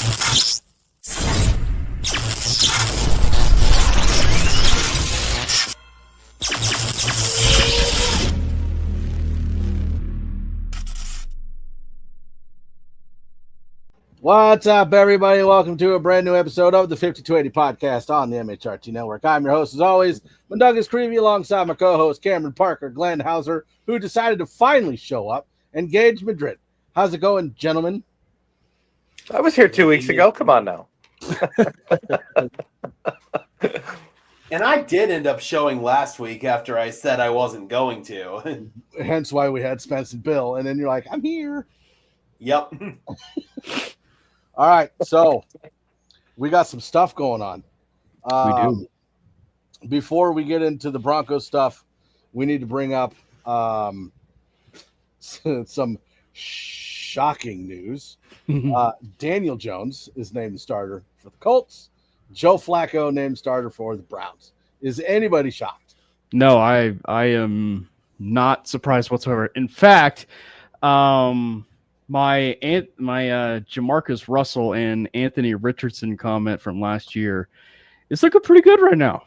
What's up, everybody? Welcome to a brand new episode of the 5280 podcast on the MHRT Network. I'm your host, as always, Douglas Creevy, alongside my co-host, Cameron Parker, Glenn Hauser, who decided to finally show up, and Gage Madrid. How's it going, gentlemen? I was here 2 weeks ago. Come on now. And I did end up showing last week after I said I wasn't going to. Hence why we had Spence and Bill, and then you're like, I'm here. Yep. All right, so we got some stuff going on. We do. Before we get into the Broncos stuff, we need to bring up some shocking news. Daniel Jones is named the starter for the Colts. Joe Flacco named starter for the Browns. Is anybody shocked? No, I am not surprised whatsoever. In fact, my Jamarcus Russell and Anthony Richardson comment from last year is looking pretty good right now.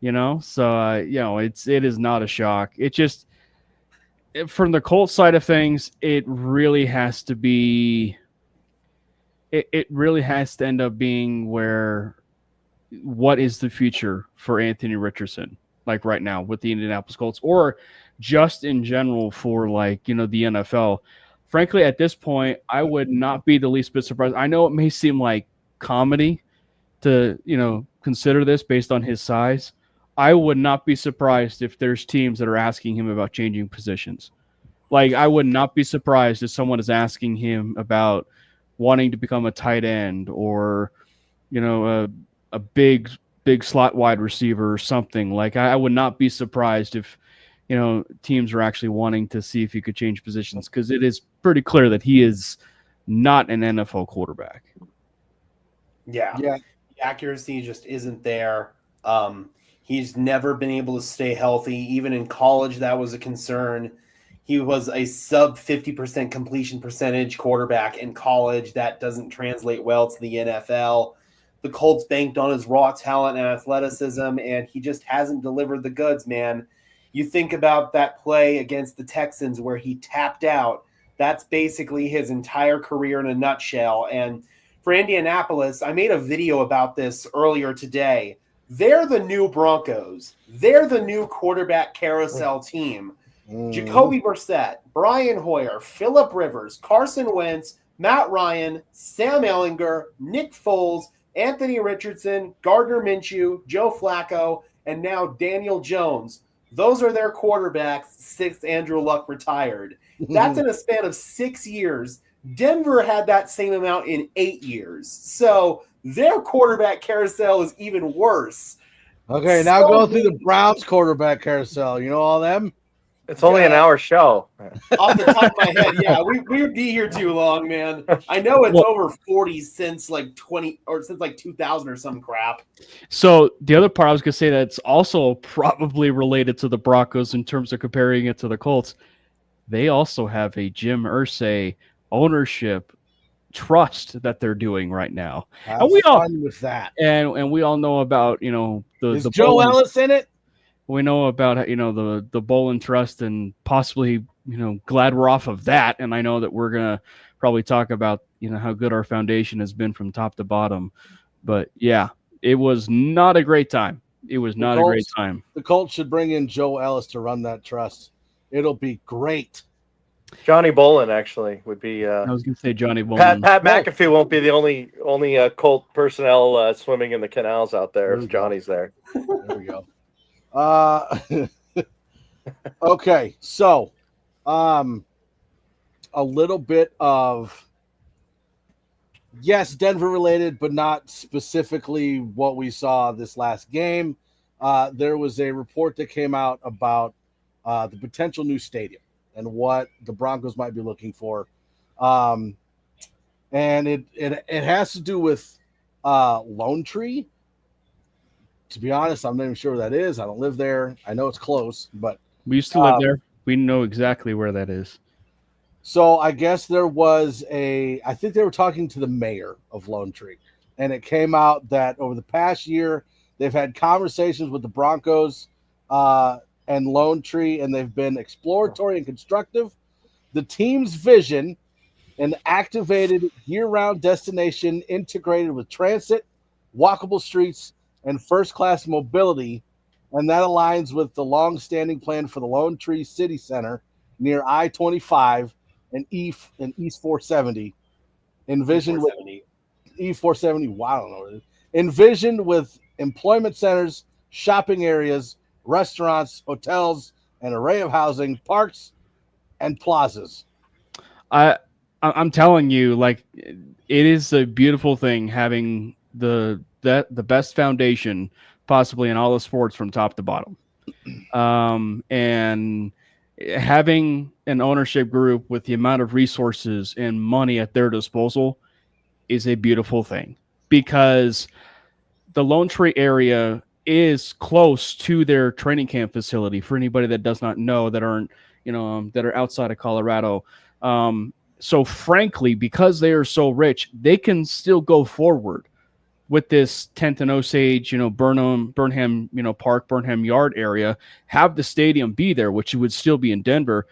It is not a shock. It just, from the Colts side of things, it really has to be. It really has to end up being what is the future for Anthony Richardson, like right now with the Indianapolis Colts, or just in general for the NFL. Frankly, at this point, I would not be the least bit surprised. I know it may seem like comedy to, consider this based on his size. I would not be surprised if there's teams that are asking him about changing positions. Like, I would not be surprised if someone is asking him about wanting to become a tight end or, a big slot wide receiver or something. Like, I would not be surprised if, teams are actually wanting to see if he could change positions, because it is pretty clear that he is not an NFL quarterback. Yeah. The accuracy just isn't there. He's never been able to stay healthy. Even in college, that was a concern. He was a sub 50% completion percentage quarterback in college. That doesn't translate well to the NFL. The Colts banked on his raw talent and athleticism, and he just hasn't delivered the goods, man. You think about that play against the Texans where he tapped out. That's basically his entire career in a nutshell. And for Indianapolis, I made a video about this earlier today. They're the new Broncos. They're the new quarterback carousel team. Jacoby Brissett, Brian Hoyer, Phillip Rivers, Carson Wentz, Matt Ryan, Sam Ehlinger, Nick Foles, Anthony Richardson, Gardner Minshew, Joe Flacco, and now Daniel Jones. Those are their quarterbacks since Andrew Luck retired. That's in a span of 6 years. Denver had that same amount in 8 years. So their quarterback carousel is even worse. Okay, now go through the Browns quarterback carousel. You know all them? It's only an hour show. Off the top of my head, yeah, we would be here too long, man. I know it's over 40 since like 2000 or some crap. So the other part I was going to say that's also probably related to the Broncos in terms of comparing it to the Colts. They also have a Jim Irsay ownership trust that they're doing right now. And we all with that. And we all know about, Is Joe Ellis in it? We know about, the Bolin Trust, and possibly, glad we're off of that. And I know that we're going to probably talk about, how good our foundation has been from top to bottom. But yeah, it was not a great time. It was not a great time. The Colts should bring in Joe Ellis to run that trust. It'll be great. Johnny Bolin actually would be. I was going to say Johnny Bolin. Pat McAfee won't be the only Colt personnel swimming in the canals out there if Johnny's there. There we go. Okay, so a little bit of, yes, Denver related, but not specifically what we saw this last game. There was a report that came out about the potential new stadium and what the Broncos might be looking for. And it has to do with Lone Tree. To be honest, I'm not even sure where that is. I don't live there. I know it's close, but we used to live there. We know exactly where that is. So I guess there was I think they were talking to the mayor of Lone Tree, and it came out that over the past year they've had conversations with the Broncos and Lone Tree, and they've been exploratory and constructive. The team's vision, an activated year-round destination integrated with transit, walkable streets, and first-class mobility, and that aligns with the long-standing plan for the Lone Tree City Center near I-25 and East 470. Envisioned with E470. Wow, I don't know what it is. Envisioned with employment centers, shopping areas, restaurants, hotels, an array of housing, parks, and plazas. I'm telling you, like, it is a beautiful thing having the best foundation possibly in all the sports from top to bottom, and having an ownership group with the amount of resources and money at their disposal is a beautiful thing, because the Lone Tree area is close to their training camp facility. For anybody that does not know, that aren't, that are outside of Colorado. So frankly, because they are so rich, they can still go forward with this 10th and Osage, Burnham, Park, Burnham Yard area, have the stadium be there, which would still be in Denver,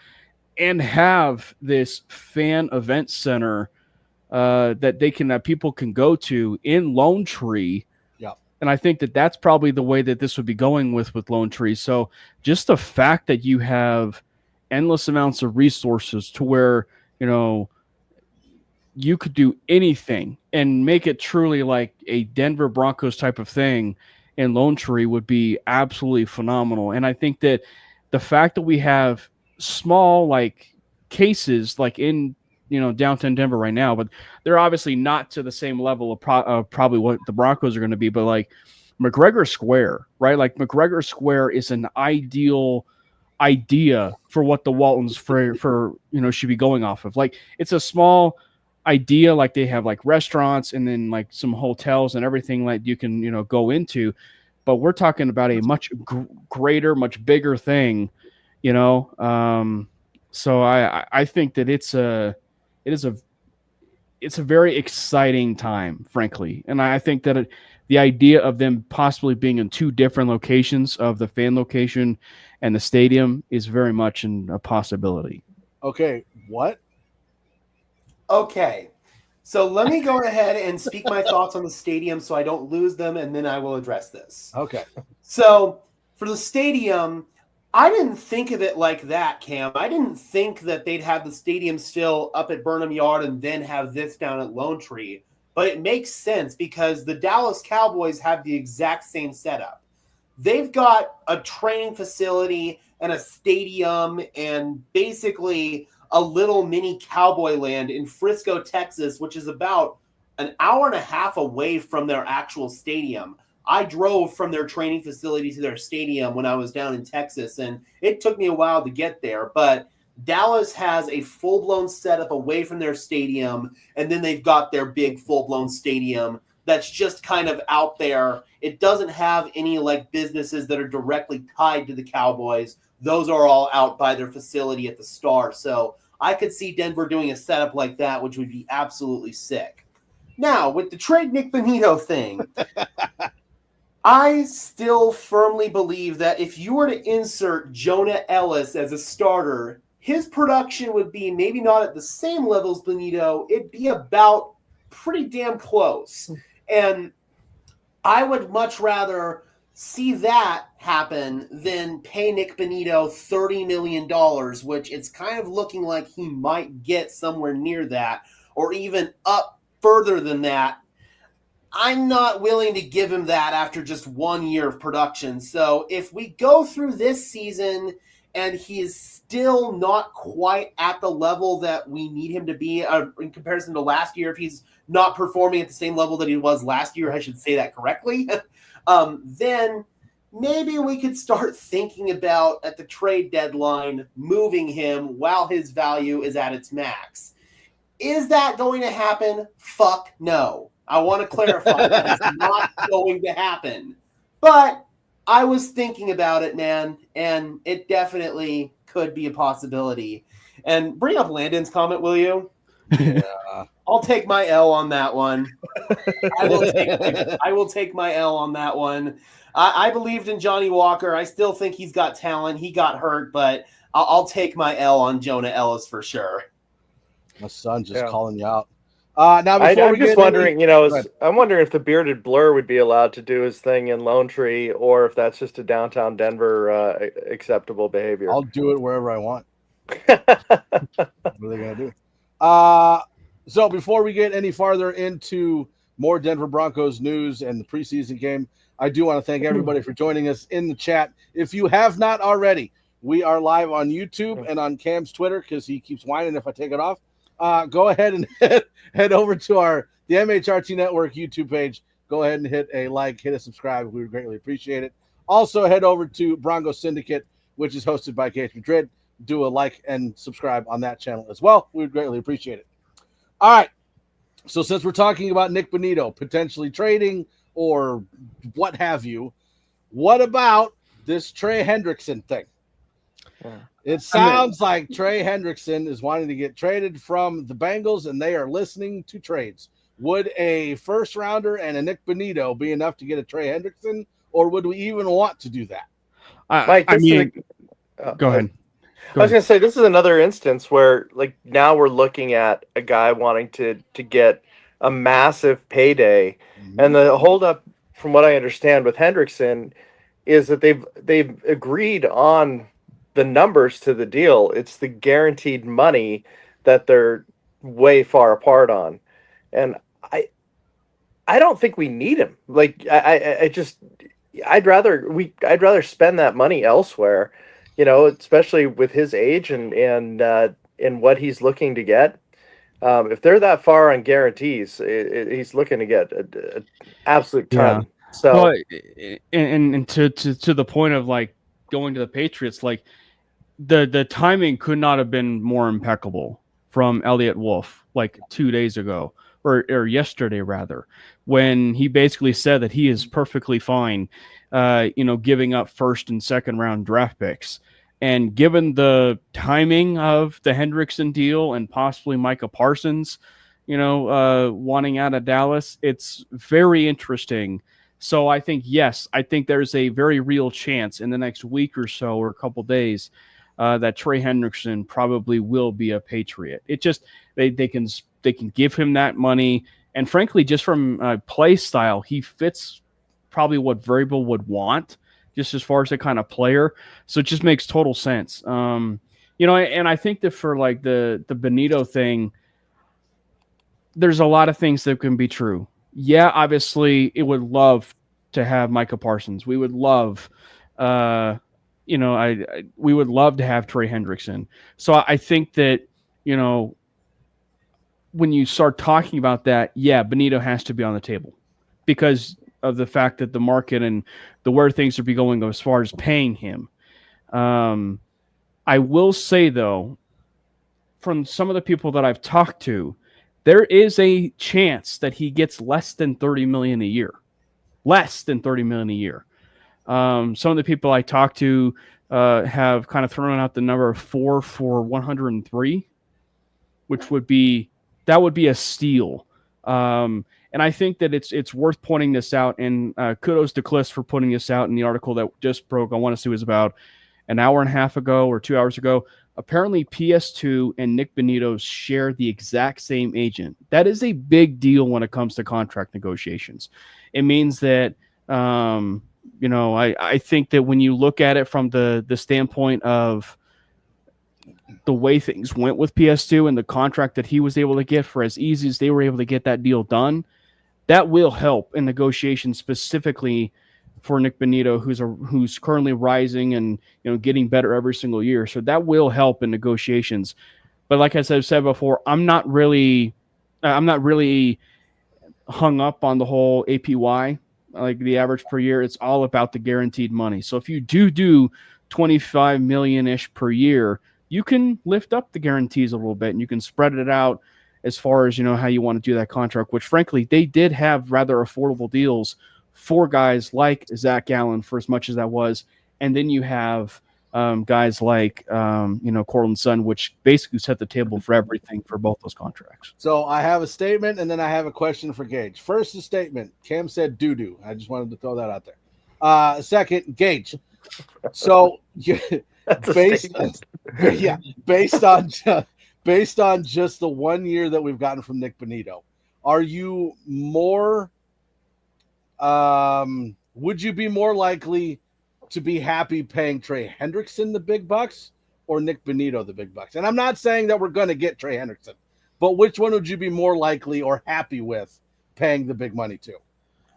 and have this fan event center that people can go to in Lone Tree. Yeah. And I think that that's probably the way that this would be going with Lone Tree. So just the fact that you have endless amounts of resources to where, you could do anything and make it truly like a Denver Broncos type of thing in Lone Tree would be absolutely phenomenal. And I think that the fact that we have small cases in downtown Denver right now, but they're obviously not to the same level of probably what the Broncos are going to be, but McGregor Square, right? McGregor Square is an ideal idea for what the Waltons for should be going off of. It's a small idea, they have restaurants and then some hotels and everything you can go into, but we're talking about a much greater, much bigger thing, so I think that it's a very exciting time, frankly, and I think that the idea of them possibly being in two different locations of the fan location and the stadium is very much a possibility. Okay, what? Okay, so let me go ahead and speak my thoughts on the stadium so I don't lose them, and then I will address this. Okay. So for the stadium, I didn't think of it like that, Cam. I didn't think that they'd have the stadium still up at Burnham Yard and then have this down at Lone Tree. But it makes sense because the Dallas Cowboys have the exact same setup. They've got a training facility and a stadium and basically a little mini cowboy land in Frisco, Texas, which is about an hour and a half away from their actual stadium. I drove from their training facility to their stadium when I was down in Texas, and it took me a while to get there, but Dallas has a full-blown setup away from their stadium, and then they've got their big full-blown stadium that's just kind of out there. It doesn't have any businesses that are directly tied to the Cowboys. Those are all out by their facility at the Star. So I could see Denver doing a setup like that, which would be absolutely sick. Now, with the trade Nick Bonito thing, I still firmly believe that if you were to insert Jonah Ellis as a starter, his production would be maybe not at the same level as Bonito. It'd be about pretty damn close. And I would much rather see that happen than pay Nick Bonito $30 million, which it's kind of looking like he might get somewhere near that or even up further than that. I'm not willing to give him that after just 1 year of production. So if we go through this season and he is still not quite at the level that we need him to be in comparison to last year, if he's not performing at the same level that he was last year, I should say that correctly, then maybe we could start thinking about, at the trade deadline, moving him while his value is at its max. Is that going to happen? Fuck no. I want to clarify that is not going to happen. But I was thinking about it, man, and it definitely could be a possibility. And bring up Landon's comment, will you? Yeah. I'll take my L on that one. I will take my L on that one. I believed in Johnny Walker. I still think he's got talent. He got hurt, but I'll take my L on Jonah Ellis for sure. My son just calling you out. Now, before I'm just wondering, I'm wondering if the bearded blur would be allowed to do his thing in Lone Tree, or if that's just a downtown Denver acceptable behavior. I'll do it wherever I want. What are they gonna do? So before we get any farther into more Denver Broncos news and the preseason game, I do want to thank everybody for joining us in the chat. If you have not already, we are live on YouTube and on Cam's Twitter because he keeps whining if I take it off. Go ahead and head over to the MHRT Network YouTube page. Go ahead and hit a like, hit a subscribe. We would greatly appreciate it. Also, head over to Bronco Syndicate, which is hosted by Cage Madrid. Do a like and subscribe on that channel as well. We would greatly appreciate it. All right. So since we're talking about Nick Bonito potentially trading or what have you, what about this Trey Hendrickson thing? It sounds like Trey Hendrickson is wanting to get traded from the Bengals, and they are listening to trades. Would a first rounder and a Nick Bonito be enough to get a Trey Hendrickson, or would we even want to do that? Mike, go ahead. I was going to say, this is another instance where, like, now we're looking at a guy wanting to get a massive payday, and the holdup, from what I understand, with Hendrickson is that they've agreed on the numbers to the deal. It's the guaranteed money that they're way far apart on, and I don't think we need him. Like, I'd rather spend that money elsewhere. Especially with his age and what he's looking to get. If they're that far on guarantees, he's looking to get an absolute ton. Yeah. So, well, and to the point of like going to the Patriots, like the timing could not have been more impeccable from Elliot Wolf like 2 days ago or yesterday rather, when he basically said that he is perfectly fine, giving up first and second round draft picks. And given the timing of the Hendrickson deal and possibly Micah Parsons, wanting out of Dallas, it's very interesting. So I think, yes, there's a very real chance in the next week or so or a couple days that Trey Hendrickson probably will be a Patriot. It just they can give him that money, and frankly, just from play style, he fits probably what Vrabel would want, just as far as the kind of player. So it just makes total sense. And I think that for like the Bonito thing, there's a lot of things that can be true. Yeah, obviously, it would love to have Micah Parsons. We would love, we would love to have Trey Hendrickson. So I think that, when you start talking about that, yeah, Bonito has to be on the table because of the fact that the market and where things would be going as far as paying him. I will say, though, from some of the people that I've talked to, there is a chance that he gets less than $30 million a year. Less than $30 million a year. Some of the people I talked to have kind of thrown out the number of 4 for 103, which would be a steal. And I think that it's worth pointing this out. And kudos to Cliff for putting this out in the article that just broke. I want to say it was about an hour and a half ago or 2 hours ago. Apparently, PS2 and Nick Bonito share the exact same agent. That is a big deal when it comes to contract negotiations. It means that, I think that when you look at it from the standpoint of the way things went with PS2 and the contract that he was able to get for as easy as they were able to get that deal done, that will help in negotiations specifically for Nick Bonito, who's currently rising and getting better every single year. So that will help in negotiations. But like I've said before, I'm not really hung up on the whole APY, like the average per year. It's all about the guaranteed money. So if you do $25 million-ish per year, you can lift up the guarantees a little bit and you can spread it out as far as how you want to do that contract, which frankly they did have rather affordable deals for guys like Zach Gallen for as much as that was. And then you have guys like Cortland Sutton, which basically set the table for everything for both those contracts. So I have a statement, and then I have a question for Gage. First, the statement. Cam said doo-doo. I just wanted to throw that out there. Second, Gage. So based on just the 1 year that we've gotten from Nick Bonito, are you more? Would you be more likely to be happy paying Trey Hendrickson the big bucks or Nick Bonito the big bucks? And I'm not saying that we're going to get Trey Hendrickson, but which one would you be more likely or happy with paying the big money to?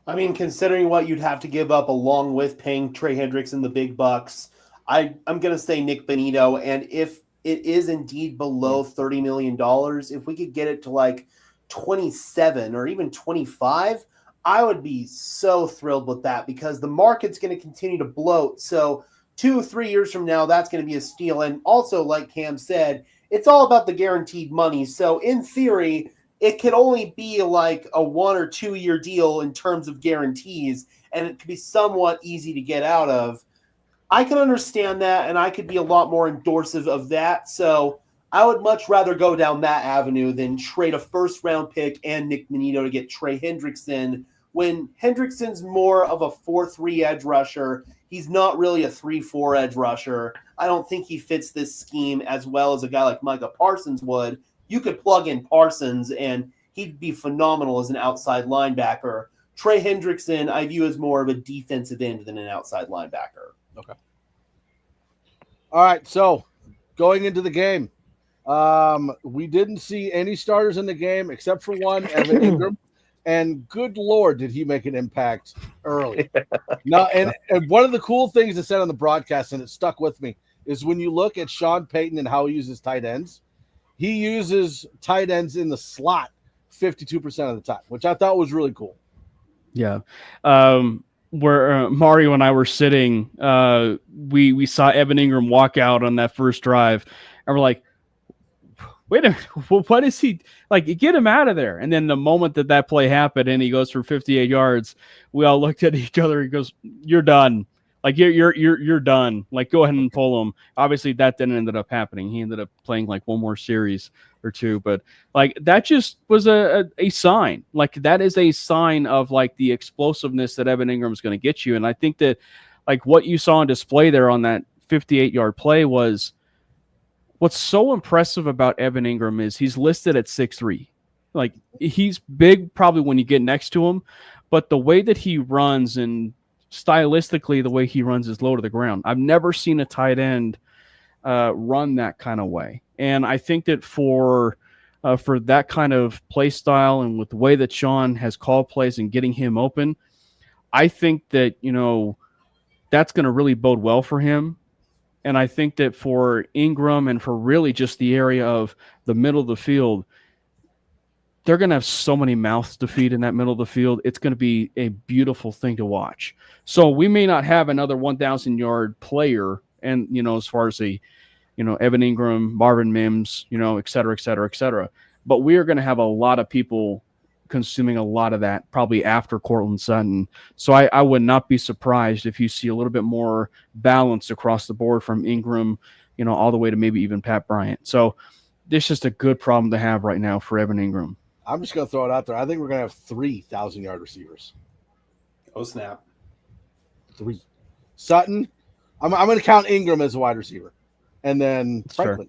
I mean, considering what you'd have to give up along with paying Trey Hendrickson the big bucks, I'm going to say Nick Bonito. And if it is indeed below $30 million, if we could get it to like 27 or even 25, I would be so thrilled with that because the market's going to continue to bloat. So 2 or 3 years from now, that's going to be a steal. And also, like Cam said, it's all about the guaranteed money. So in theory, it could only be like a 1 or 2 year deal in terms of guarantees, and it could be somewhat easy to get out of. I can understand that, and I could be a lot more endorsive of that. So I would much rather go down that avenue than trade a first-round pick and Nick Bonito to get Trey Hendrickson, when Hendrickson's more of a 4-3 edge rusher. He's not really a 3-4 edge rusher. I don't think he fits this scheme as well as a guy like Micah Parsons would. You could plug in Parsons, and he'd be phenomenal as an outside linebacker. Trey Hendrickson, I view as more of a defensive end than an outside linebacker. Okay. All right, so going into the game, we didn't see any starters in the game except for one, Evan Ingram. And good Lord, did he make an impact early. Now, and one of the cool things that said on the broadcast, and it stuck with me, is when you look at Sean Payton and how he uses tight ends, he uses tight ends in the slot 52% of the time, which I thought was really cool. Yeah. Where Mario and I were sitting, we saw Evan Ingram walk out on that first drive, and we're like, wait a minute, what is he like? Get him out of there. And then the moment that play happened and he goes for 58 yards, we all looked at each other. He goes, "You're done. Like you're done. Like go ahead and pull him." Obviously that didn't end up happening. He ended up playing like one more series or two, but like that just was a sign. Like that is a sign of like the explosiveness that Evan Ingram is going to get you. And I think that like what you saw on display there on that 58-yard play was, what's so impressive about Evan Ingram is he's listed at 6'3". Like he's big probably when you get next to him, but the way that he runs and stylistically the way he runs is low to the ground. I've never seen a tight end run that kind of way. And I think that for that kind of play style and with the way that Sean has called plays and getting him open, I think that, that's going to really bode well for him. And I think that for Ingram and for really just the area of the middle of the field, they're going to have so many mouths to feed in that middle of the field. It's going to be a beautiful thing to watch. So we may not have another 1,000-yard player, and as far as Evan Ingram, Marvin Mims, et cetera, et cetera, et cetera. But we are going to have a lot of people consuming a lot of that probably after Cortland Sutton. So I would not be surprised if you see a little bit more balance across the board from Ingram, all the way to maybe even Pat Bryant. So it's just a good problem to have right now for Evan Ingram. I'm just going to throw it out there. I think we're going to have 3 1,000-yard receivers. Oh, snap. 3. Sutton. I'm going to count Ingram as a wide receiver. And then Franklin.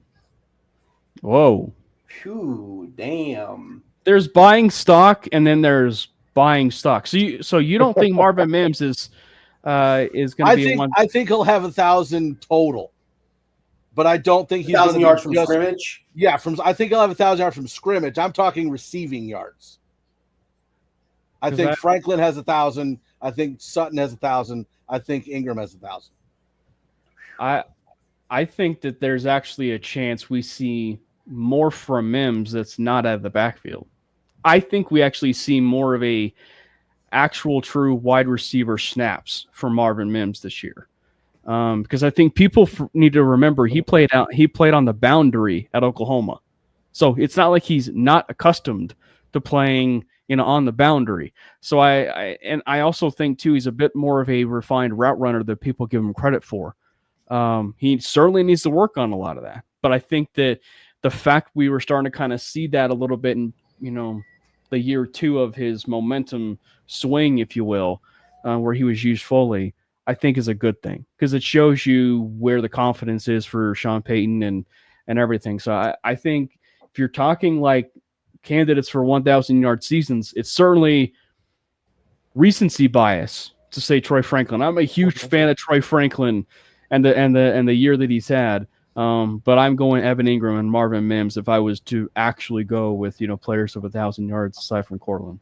Whoa. Phew, damn. There's buying stock, and then there's buying stock. So you don't think Marvin Mims is going to be one? I think he'll have 1,000 total, but I don't think he's 1,000 yards from scrimmage. Yeah, I think he'll have 1,000 yards from scrimmage. I'm talking receiving yards. I think Franklin has 1,000. I think Sutton has 1,000. I think Ingram has 1,000. I think that there's actually a chance we see more from Mims that's not out of the backfield. I think we actually see more of a actual true wide receiver snaps for Marvin Mims this year. Because I think people need to remember he played on the boundary at Oklahoma. So it's not like he's not accustomed to playing, on the boundary. So I also think too, he's a bit more of a refined route runner that people give him credit for. He certainly needs to work on a lot of that. But I think that the fact we were starting to kind of see that a little bit in, the year 2 of his momentum swing, if you will, where he was used fully, I think is a good thing because it shows you where the confidence is for Sean Payton and everything. So I think if you're talking like candidates for 1,000-yard seasons, it's certainly recency bias to say Troy Franklin. I'm a huge fan of Troy Franklin and the year that he's had. But I'm going Evan Ingram and Marvin Mims if I was to actually go with players of 1,000 yards aside from Cortland.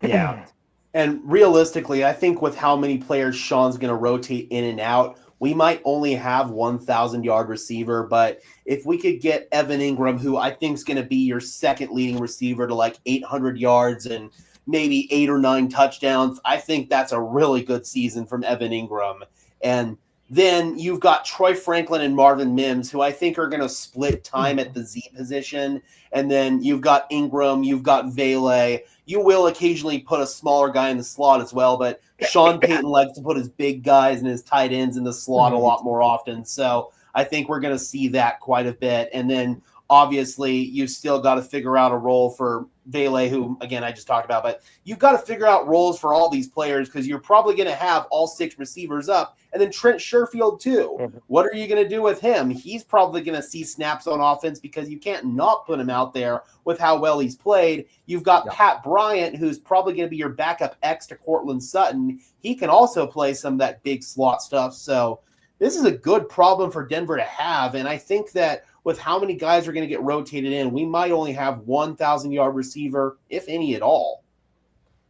Yeah. And realistically, I think with how many players Sean's going to rotate in and out, we might only have 1,000-yard receiver. But if we could get Evan Ingram, who I think is going to be your second leading receiver to like 800 yards and maybe 8 or 9 touchdowns, I think that's a really good season from Evan Ingram. And then you've got Troy Franklin and Marvin Mims, who I think are going to split time at the Z position. And then you've got Ingram, you've got Vele. You will occasionally put a smaller guy in the slot as well, but Sean Payton likes to put his big guys and his tight ends in the slot a lot more often. So I think we're going to see that quite a bit. And then obviously you've still got to figure out a role for Vele, who, again, I just talked about. But you've got to figure out roles for all these players because you're probably going to have all 6 receivers up. And then Trent Sherfield, too. Mm-hmm. What are you going to do with him? He's probably going to see snaps on offense because you can't not put him out there with how well he's played. You've got Pat Bryant, who's probably going to be your backup X to Cortland Sutton. He can also play some of that big slot stuff. So this is a good problem for Denver to have. And I think that with how many guys are going to get rotated in, we might only have 1,000-yard receiver, if any at all.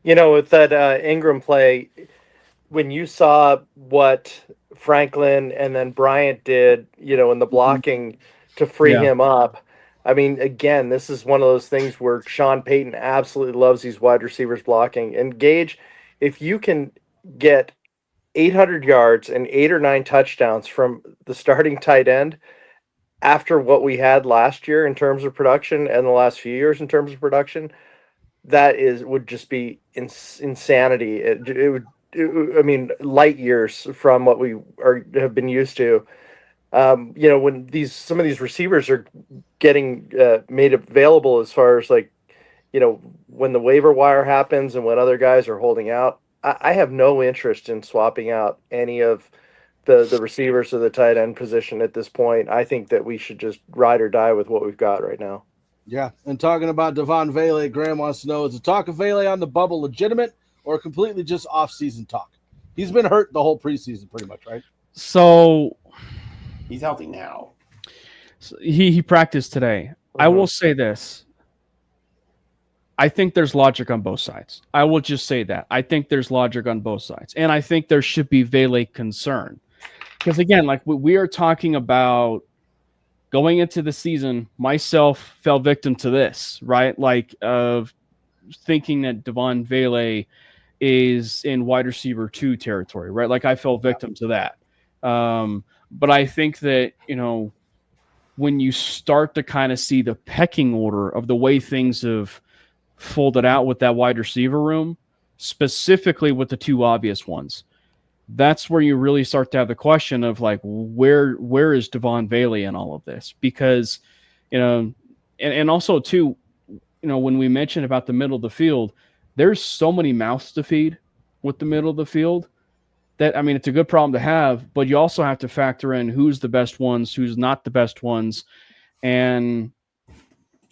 With that Ingram play, when you saw what Franklin and then Bryant did, in the blocking to free him up, I mean, again, this is one of those things where Sean Payton absolutely loves these wide receivers blocking. And Gage, if you can get 800 yards and 8 or 9 touchdowns from the starting tight end, after what we had last year in terms of production and the last few years in terms of production, would just be insanity. It would, light years from what we have been used to. When some of these receivers are getting made available, as far as when the waiver wire happens and when other guys are holding out, I have no interest in swapping out any of the receivers or the tight end position at this point. I think that we should just ride or die with what we've got right now. Yeah, and talking about Devon Vele, Graham wants to know, is the talk of Vele on the bubble legitimate or completely just off-season talk? He's been hurt the whole preseason pretty much, right? So he's healthy now. So he practiced today. I will say this. I think there's logic on both sides. I will just say that. I think there's logic on both sides. And I think there should be Vele concern. Because, again, like we are talking about going into the season, myself fell victim to this, right? Like of thinking that Devon Vele is in wide receiver 2 territory, right? Like I fell victim to that. But I think that, when you start to kind of see the pecking order of the way things have folded out with that wide receiver room, specifically with the 2 obvious ones, that's where you really start to have the question of like, where is Devon Vele in all of this? Because, and also too, when we mentioned about the middle of the field, there's so many mouths to feed with the middle of the field that, it's a good problem to have, but you also have to factor in who's the best ones, who's not the best ones. And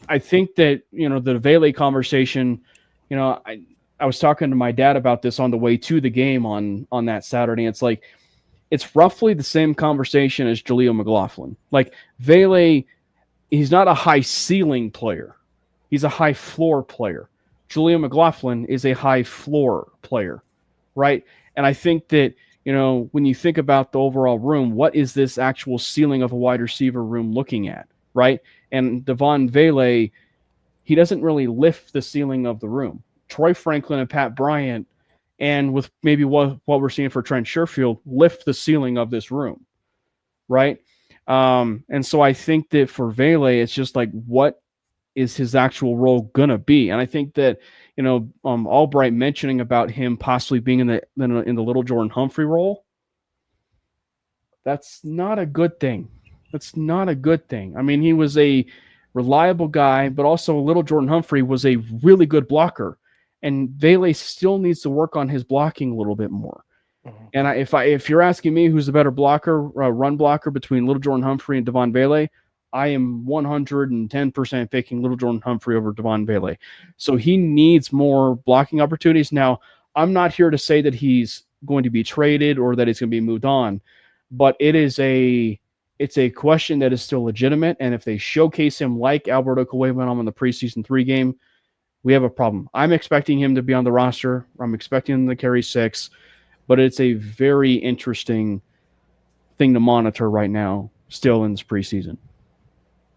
I think that, the Vele conversation, I was talking to my dad about this on the way to the game on that Saturday. It's like, it's roughly the same conversation as Jaleel McLaughlin. Like Vele, he's not a high ceiling player. He's a high floor player. Jaleel McLaughlin is a high floor player, right? And I think that, when you think about the overall room, what is this actual ceiling of a wide receiver room looking at, right? And Devon Vele, he doesn't really lift the ceiling of the room. Troy Franklin and Pat Bryant, and with maybe what we're seeing for Trent Sherfield, lift the ceiling of this room, right? And so I think that for Vele, it's just like, what is his actual role gonna be? And I think that Albright mentioning about him possibly being in the Little Jordan Humphrey role, That's not a good thing. That's not a good thing. I mean, he was a reliable guy, but also little Jordan Humphrey was a really good blocker. And Vele still needs to work on his blocking a little bit more. Mm-hmm. And if you're asking me who's the better blocker, run blocker between little Jordan Humphrey and Devon Vele, I am 110% picking little Jordan Humphrey over Devon Vele. So he needs more blocking opportunities. Now, I'm not here to say that he's going to be traded or that he's going to be moved on, but it's a question that is still legitimate. And if they showcase him like Alberto Cuellar in the preseason 3 game, we have a problem. I'm expecting him to be on the roster. I'm expecting him to carry 6, but it's a very interesting thing to monitor right now, still in this preseason.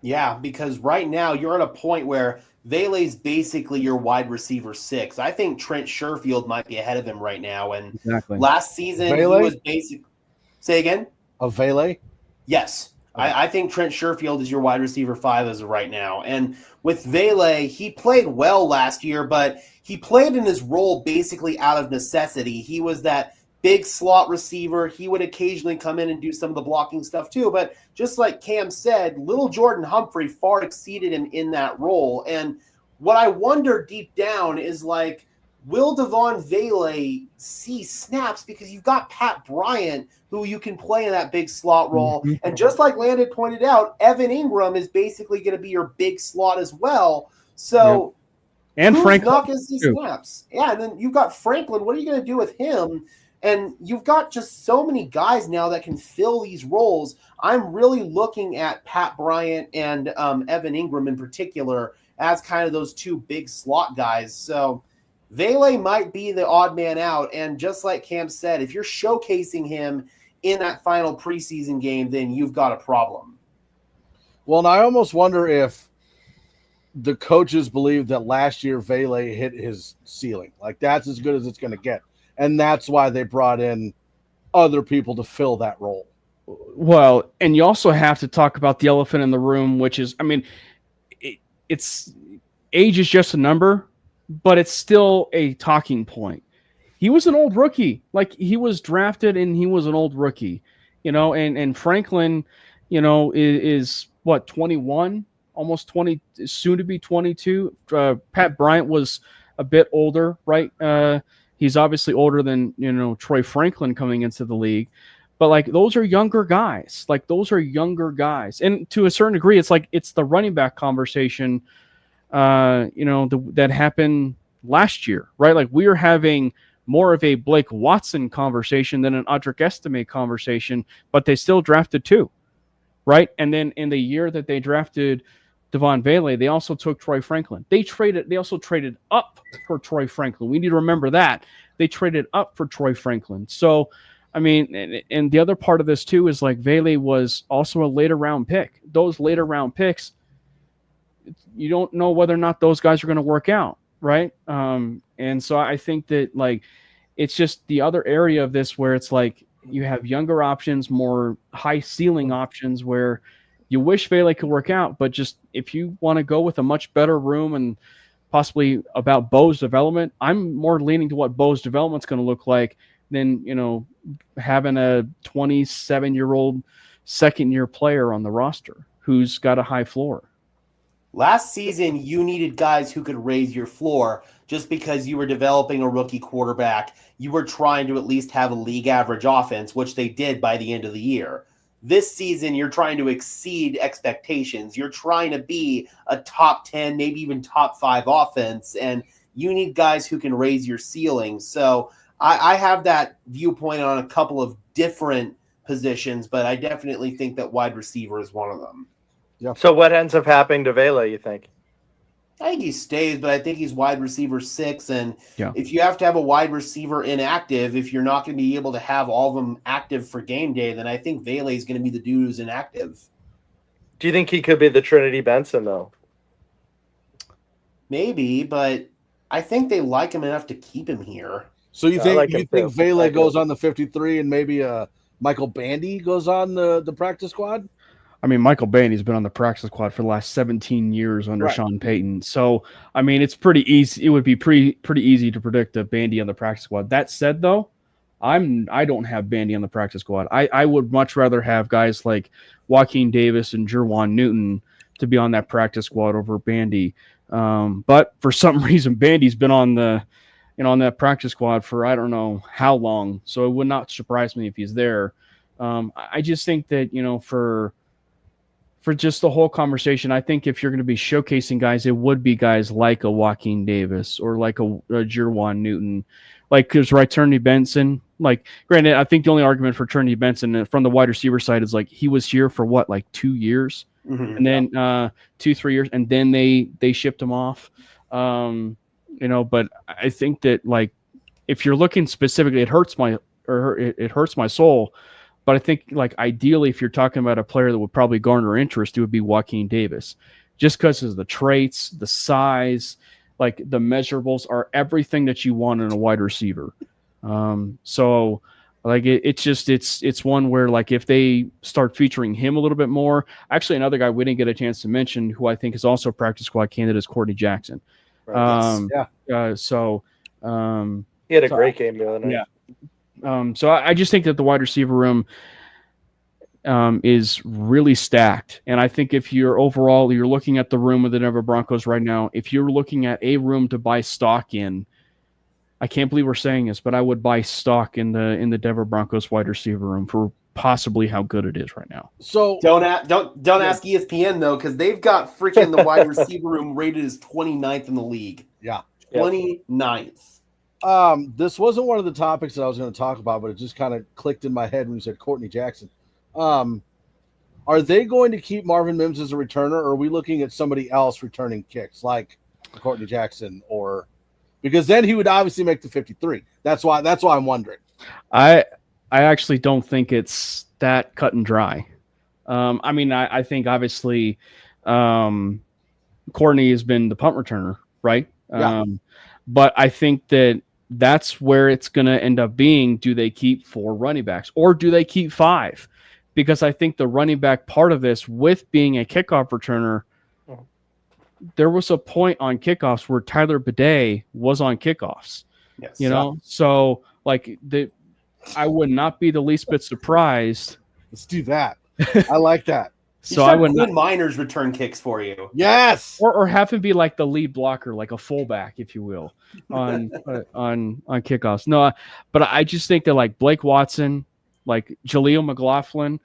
Yeah, because right now you're at a point where Vele's basically your wide receiver 6. I think Trent Sherfield might be ahead of him right now. And exactly. Last season Vele? he was basic. Say again? Of Vele? Yes. Okay. I think Trent Sherfield is your wide receiver 5 as of right now. And with Vele, he played well last year, but he played in his role basically out of necessity. He was that big slot receiver. He would occasionally come in and do some of the blocking stuff too. But just like Cam said, little Jordan Humphrey far exceeded him in that role. And what I wonder deep down is like, will Devon Vele see snaps? Because you've got Pat Bryant, who you can play in that big slot role. Mm-hmm. And just like Landon pointed out, Evan Ingram is basically going to be your big slot as well. So and Franklin not going to see snaps. Yeah, and then you've got Franklin. What are you going to do with him? And you've got just so many guys now that can fill these roles. I'm really looking at Pat Bryant and Evan Ingram in particular as kind of those 2 big slot guys. So Vele might be the odd man out. And just like Cam said, if you're showcasing him in that final preseason game, then you've got a problem. Well, and I almost wonder if the coaches believe that last year Vele hit his ceiling. Like, that's as good as it's going to get. And that's why they brought in other people to fill that role. Well, and you also have to talk about the elephant in the room, which is, I mean, it's age is just a number, but it's still a talking point. He was an old rookie. Like, he was drafted and he was an old rookie, and Franklin, is what, 21, almost 20, soon to be 22. Pat Bryant was a bit older, right? He's obviously older than, Troy Franklin coming into the league. But, like, those are younger guys. And to a certain degree, it's like it's the running back conversation, that happened last year, right? Like, we are having more of a Blake Watson conversation than an Audric Estime conversation, but they still drafted 2, right? And then in the year that they drafted Devon Vele, they also took Troy Franklin. They also traded up for Troy Franklin. We need to remember that. They traded up for Troy Franklin. So, I mean, and the other part of this too is like Vele was also a later round pick. Those later round picks, you don't know whether or not those guys are going to work out, right? And so I think that, like, it's just the other area of this where it's like you have younger options, more high ceiling options where you wish Vele could work out, but just if you want to go with a much better room and possibly about Bo's development, I'm more leaning to what Bo's development's going to look like than, having a 27-year-old second-year player on the roster who's got a high floor. Last season, you needed guys who could raise your floor just because you were developing a rookie quarterback. You were trying to at least have a league average offense, which they did by the end of the year. This season, you're trying to exceed expectations. You're trying to be a top 10, maybe even top 5 offense, and you need guys who can raise your ceiling. So I have that viewpoint on a couple of different positions, but I definitely think that wide receiver is one of them. Yeah. So what ends up happening to Vele, you think? I think he stays, but I think he's wide receiver 6. And yeah. If you have to have a wide receiver inactive, if you're not going to be able to have all of them active for game day, then I think Vele is going to be the dude who's inactive. Do you think he could be the Trinity Benson, though? Maybe, but I think they like him enough to keep him here. So you think Vele goes on the 53 and maybe Michael Bandy goes on the practice squad? I mean, Michael Bandy's been on the practice squad for the last 17 years under Sean Payton. So, I mean, it's pretty easy. It would be pretty easy to predict a Bandy on the practice squad. That said, though, I don't have Bandy on the practice squad. I would much rather have guys like Joaquin Davis and Jerwan Newton to be on that practice squad over Bandy. But for some reason, Bandy's been on on that practice squad for I don't know how long. So it would not surprise me if he's there. I just think that, for just the whole conversation, I think if you're going to be showcasing guys, it would be guys like a Joaquin Davis or like a Jerwan Newton. Like, because Turney Benson, like, granted, I think the only argument for Turney Benson from the wide receiver side is like he was here for what, like 2 years, and then 2-3 years, and then they shipped him off. But I think that, like, if you're looking specifically, it hurts my soul. But I think, like, ideally, if you're talking about a player that would probably garner interest, it would be Joaquin Davis, just because of the traits, the size. Like, the measurables are everything that you want in a wide receiver. So like it's one where, like, if they start featuring him a little bit more, actually another guy we didn't get a chance to mention who I think is also a practice squad candidate is Courtney Jackson. Right. So he had a great game the other night. Yeah. So I just think that the wide receiver room is really stacked. And I think if you're looking at the room of the Denver Broncos right now, if you're looking at a room to buy stock in, I can't believe we're saying this, but I would buy stock in the Denver Broncos wide receiver room for possibly how good it is right now. So don't ask ESPN though, because they've got freaking the wide receiver room rated as 29th in the league. Yeah. 29th. This wasn't one of the topics that I was going to talk about, but it just kind of clicked in my head when you said Courtney Jackson. Are they going to keep Marvin Mims as a returner, or are we looking at somebody else returning kicks like Courtney Jackson? Or because then he would obviously make the 53. That's why I'm wondering. I actually don't think it's that cut and dry. I think obviously Courtney has been the punt returner, right? Yeah. But I think that's where it's going to end up being. Do they keep 4 running backs, or do they keep 5? Because I think the running back part of this, with being a kickoff returner, there was a point on kickoffs where Tyler Bidet was on kickoffs. Yes. So like I would not be the least bit surprised. Let's do that. I like that. So I would not Miners return kicks for you. Yes. Or have him be like the lead blocker, like a fullback, if you will, on kickoffs. No, but I just think that, like, Blake Watson, like Jaleel McLaughlin,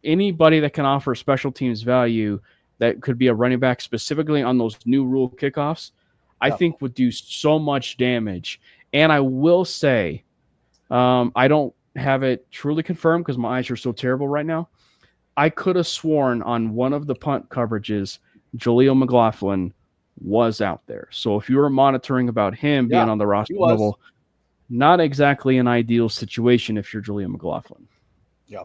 anybody that can offer special teams value that could be a running back specifically on those new rule kickoffs, I think would do so much damage. And I will say, I don't have it truly confirmed because my eyes are so terrible right now. I could have sworn on one of the punt coverages, Jaleel McLaughlin was out there. So if you were monitoring about him being on the roster level, not exactly an ideal situation if you're Jaleel McLaughlin. Yeah.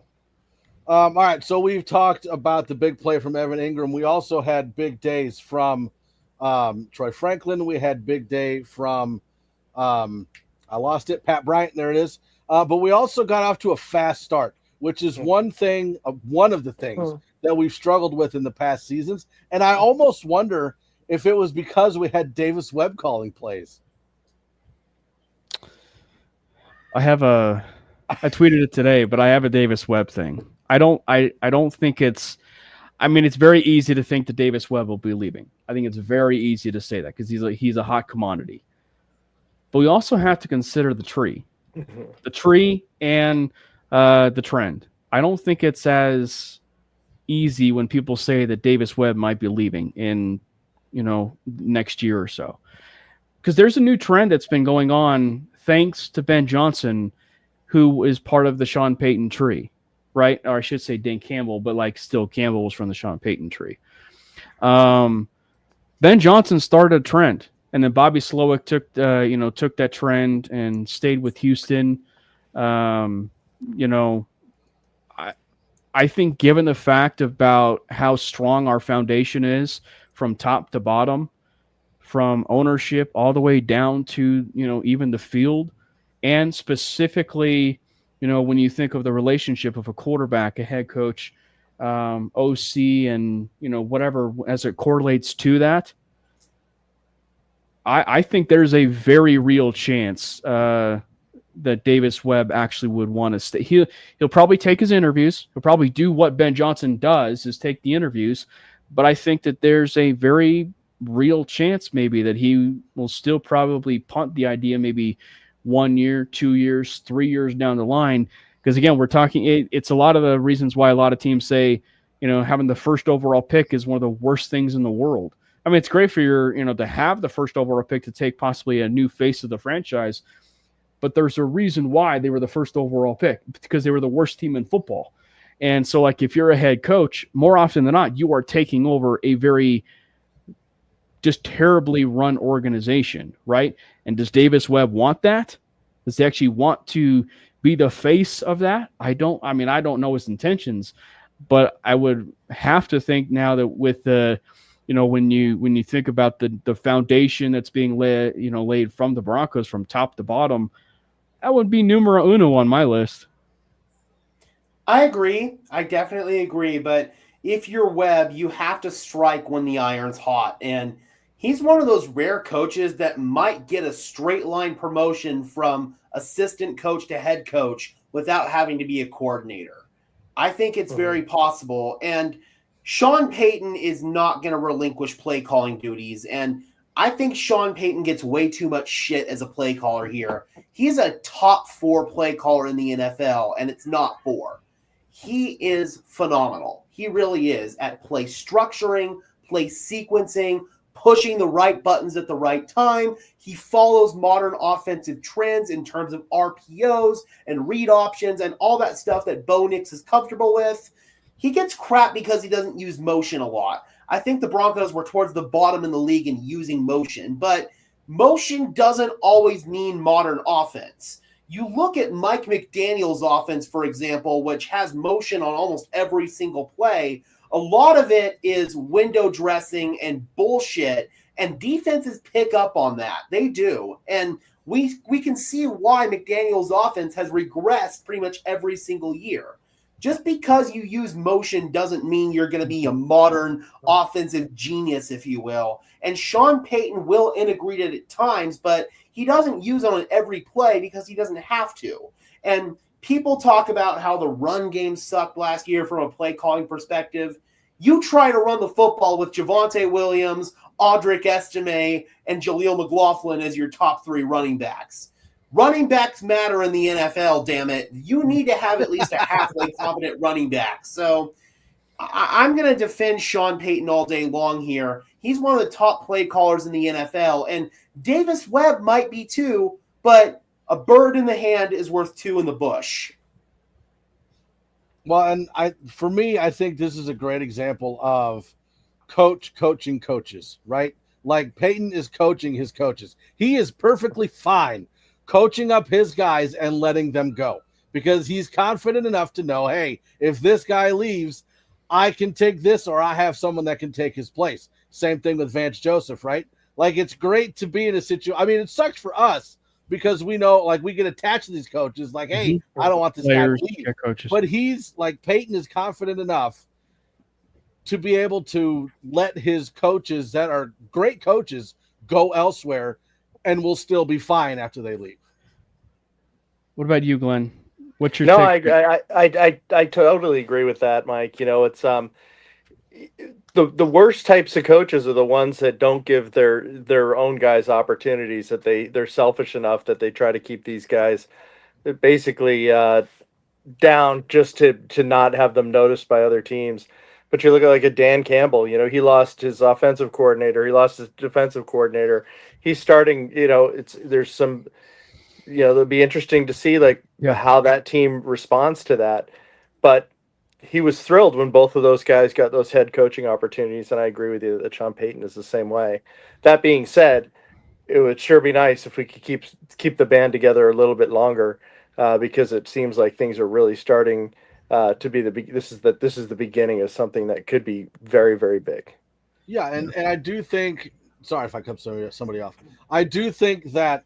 All right. So we've talked about the big play from Evan Ingram. We also had big days from Troy Franklin. We had big day from I lost it. Pat Bryant. There it is. But we also got off to a fast start, which is one of the things that we've struggled with in the past seasons. And I almost wonder if it was because we had Davis Webb calling plays. I tweeted it today, but I have a Davis Webb thing. I don't think it's very easy to think that Davis Webb will be leaving. I think it's very easy to say that because he's a hot commodity. But we also have to consider the tree. The tree and the trend. I don't think it's as easy when people say that Davis Webb might be leaving in, next year or so. Because there's a new trend that's been going on thanks to Ben Johnson, who is part of the Sean Payton tree, right? Or I should say Dan Campbell, but still Campbell was from the Sean Payton tree. Ben Johnson started a trend. And then Bobby Slowick took that trend and stayed with Houston. I think given the fact about how strong our foundation is from top to bottom, from ownership all the way down to, even the field, and specifically, when you think of the relationship of a quarterback, a head coach, OC, and, whatever as it correlates to that, I think there's a very real chance that Davis Webb actually would want to stay. He'll probably take his interviews. He'll probably do what Ben Johnson does, is take the interviews. But I think that there's a very real chance maybe that he will still probably punt the idea maybe 1 year, 2 years, 3 years down the line. Because again, we're talking, it's a lot of the reasons why a lot of teams say, having the first overall pick is one of the worst things in the world. I mean, it's great for to have the first overall pick to take possibly a new face of the franchise. But there's a reason why they were the first overall pick, because they were the worst team in football. And so, like, if you're a head coach, more often than not, you are taking over a very just terribly run organization, right? And does Davis Webb want that? Does he actually want to be the face of that? I don't know his intentions, but I would have to think now that with the, when you think about the foundation that's being laid from the Broncos from top to bottom, that would be numero uno on my list. I agree. I definitely agree. But if you're Webb, you have to strike when the iron's hot. And he's one of those rare coaches that might get a straight line promotion from assistant coach to head coach without having to be a coordinator. I think it's very possible. And Sean Payton is not going to relinquish play calling duties. And I think Sean Payton gets way too much shit as a play caller here. He's a top 4 play caller in the NFL, and it's not 4. He is phenomenal. He really is at play structuring, play sequencing, pushing the right buttons at the right time. He follows modern offensive trends in terms of RPOs and read options and all that stuff that Bo Nix is comfortable with. He gets crap because he doesn't use motion a lot. I think the Broncos were towards the bottom in the league in using motion, but motion doesn't always mean modern offense. You look at Mike McDaniel's offense, for example, which has motion on almost every single play. A lot of it is window dressing and bullshit, and defenses pick up on that. They do. And we can see why McDaniel's offense has regressed pretty much every single year. Just because you use motion doesn't mean you're going to be a modern offensive genius, if you will. And Sean Payton will integrate it at times, but he doesn't use it on every play because he doesn't have to. And people talk about how the run game sucked last year from a play calling perspective. You try to run the football with Javonte Williams, Audric Estime, and Jaleel McLaughlin as your top 3 running backs. Running backs matter in the NFL, damn it. You need to have at least a halfway competent running back. So I'm going to defend Sean Payton all day long here. He's one of the top play callers in the NFL, and Davis Webb might be too, but a bird in the hand is worth 2 in the bush. Well, and for me, I think this is a great example of coaching coaches, right? Like Payton is coaching his coaches. He is perfectly fine coaching up his guys and letting them go because he's confident enough to know, hey, if this guy leaves, I can take this or I have someone that can take his place. Same thing with Vance Joseph, right? Like, it's great to be in a situation. I mean, it sucks for us because we know, like, we get attached to these coaches. Like, hey, I don't want this guy to leave. But he's, like, Payton is confident enough to be able to let his coaches that are great coaches go elsewhere and will still be fine after they leave. What about you, Glenn? What's your take? No, I totally agree with that, Mike. It's the worst types of coaches are the ones that don't give their own guys opportunities, that they're selfish enough that they try to keep these guys basically down just to not have them noticed by other teams. But you look at like a Dan Campbell, he lost his offensive coordinator, he lost his defensive coordinator. He's starting, there's some, it'll be interesting to see how that team responds to that. But he was thrilled when both of those guys got those head coaching opportunities, and I agree with you that Sean Payton is the same way. That being said, it would sure be nice if we could keep the band together a little bit longer, because it seems like things are really starting to be this is the beginning of something that could be very, very big. Yeah, and I do think. Sorry if I cut somebody off. I do think that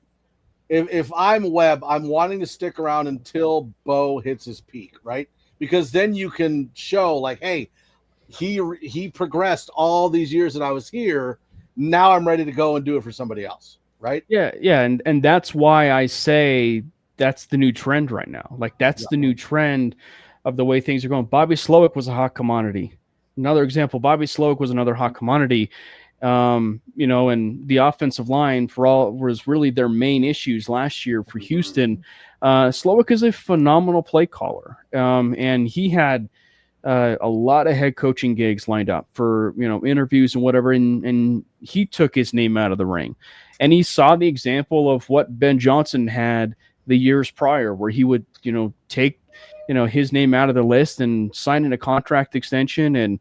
if I'm Webb, I'm wanting to stick around until Bo hits his peak, right? Because then you can show like, hey, he progressed all these years that I was here, now I'm ready to go and do it for somebody else, right? Yeah, and that's why I say that's the new trend right now. Like that's the new trend of the way things are going. Bobby Slowick was a hot commodity. Another example, Bobby Slowick was another hot commodity. And the offensive line was really their main issues last year for Houston. Slowick is a phenomenal play caller, and he had a lot of head coaching gigs lined up for interviews and whatever, and he took his name out of the ring, and he saw the example of what Ben Johnson had the years prior, where he would take his name out of the list and sign in a contract extension, and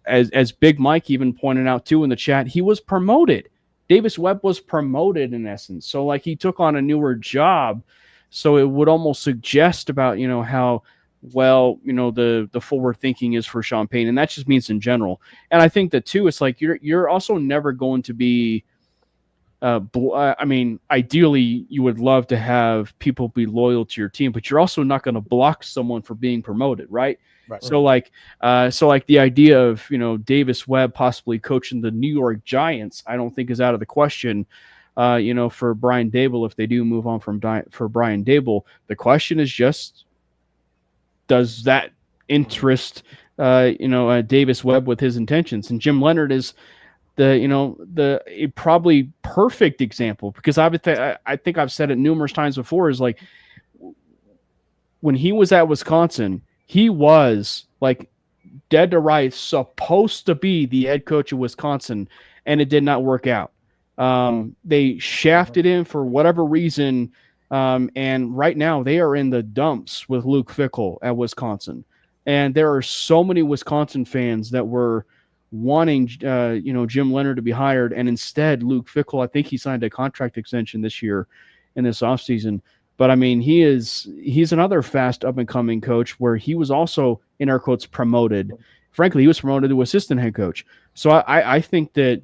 as Big Mike even pointed out too in the chat, he was promoted. Davis Webb was promoted in essence, so like he took on a newer job, so it would almost suggest about how well the forward thinking is for Sean Payton, and that just means in general. And I think that too, it's like you're also never going to be I mean, ideally you would love to have people be loyal to your team, but you're also not going to block someone for being promoted, right? So like the idea of Davis Webb possibly coaching the New York Giants, I don't think is out of the question. For Brian Daboll, if they do move on for Brian Daboll, the question is just, does that interest Davis Webb with his intentions? And Jim Leonard is the probably perfect example, because I think I've said it numerous times before, is like when he was at Wisconsin, he was like dead to rights supposed to be the head coach of Wisconsin, and it did not work out. They shafted him for whatever reason, and right now they are in the dumps with Luke Fickell at Wisconsin, and there are so many Wisconsin fans that were wanting Jim Leonard to be hired, and instead Luke Fickell, I think he signed a contract extension this year in this offseason. But I mean, he's another fast up and coming coach where he was also, in air quotes, promoted. Frankly, he was promoted to assistant head coach. So I think that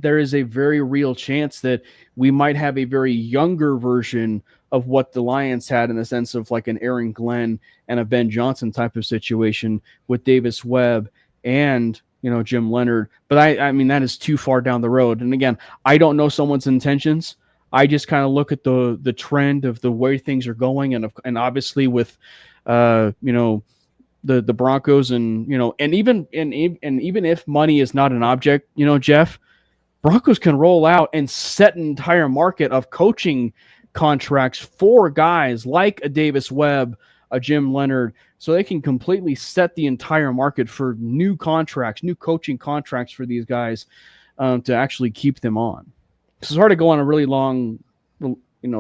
there is a very real chance that we might have a very younger version of what the Lions had, in the sense of like an Aaron Glenn and a Ben Johnson type of situation with Davis Webb and Jim Leonard. But I mean, that is too far down the road. And again, I don't know someone's intentions. I just kind of look at the trend of the way things are going, and obviously with the Broncos, and even if money is not an object, Jeff, Broncos can roll out and set an entire market of coaching contracts for guys like a Davis Webb, a Jim Leonard, so they can completely set the entire market for new contracts, new coaching contracts for these guys, to actually keep them on. It's hard to go on a really long,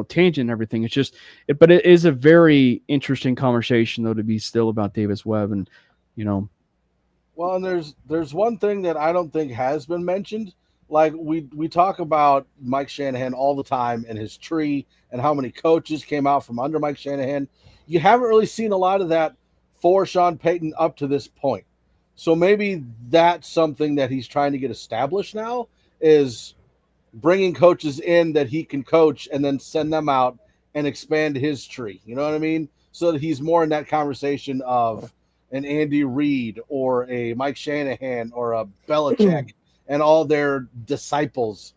tangent and everything. It's just, but it is a very interesting conversation though to be still about Davis Webb, and Well, and there's one thing that I don't think has been mentioned. Like we talk about Mike Shanahan all the time and his tree and how many coaches came out from under Mike Shanahan. You haven't really seen a lot of that for Sean Payton up to this point. So maybe that's something that he's trying to get established now, is bringing coaches in that he can coach and then send them out and expand his tree. You know what I mean? So that he's more in that conversation of an Andy Reid or a Mike Shanahan or a Belichick and all their disciples,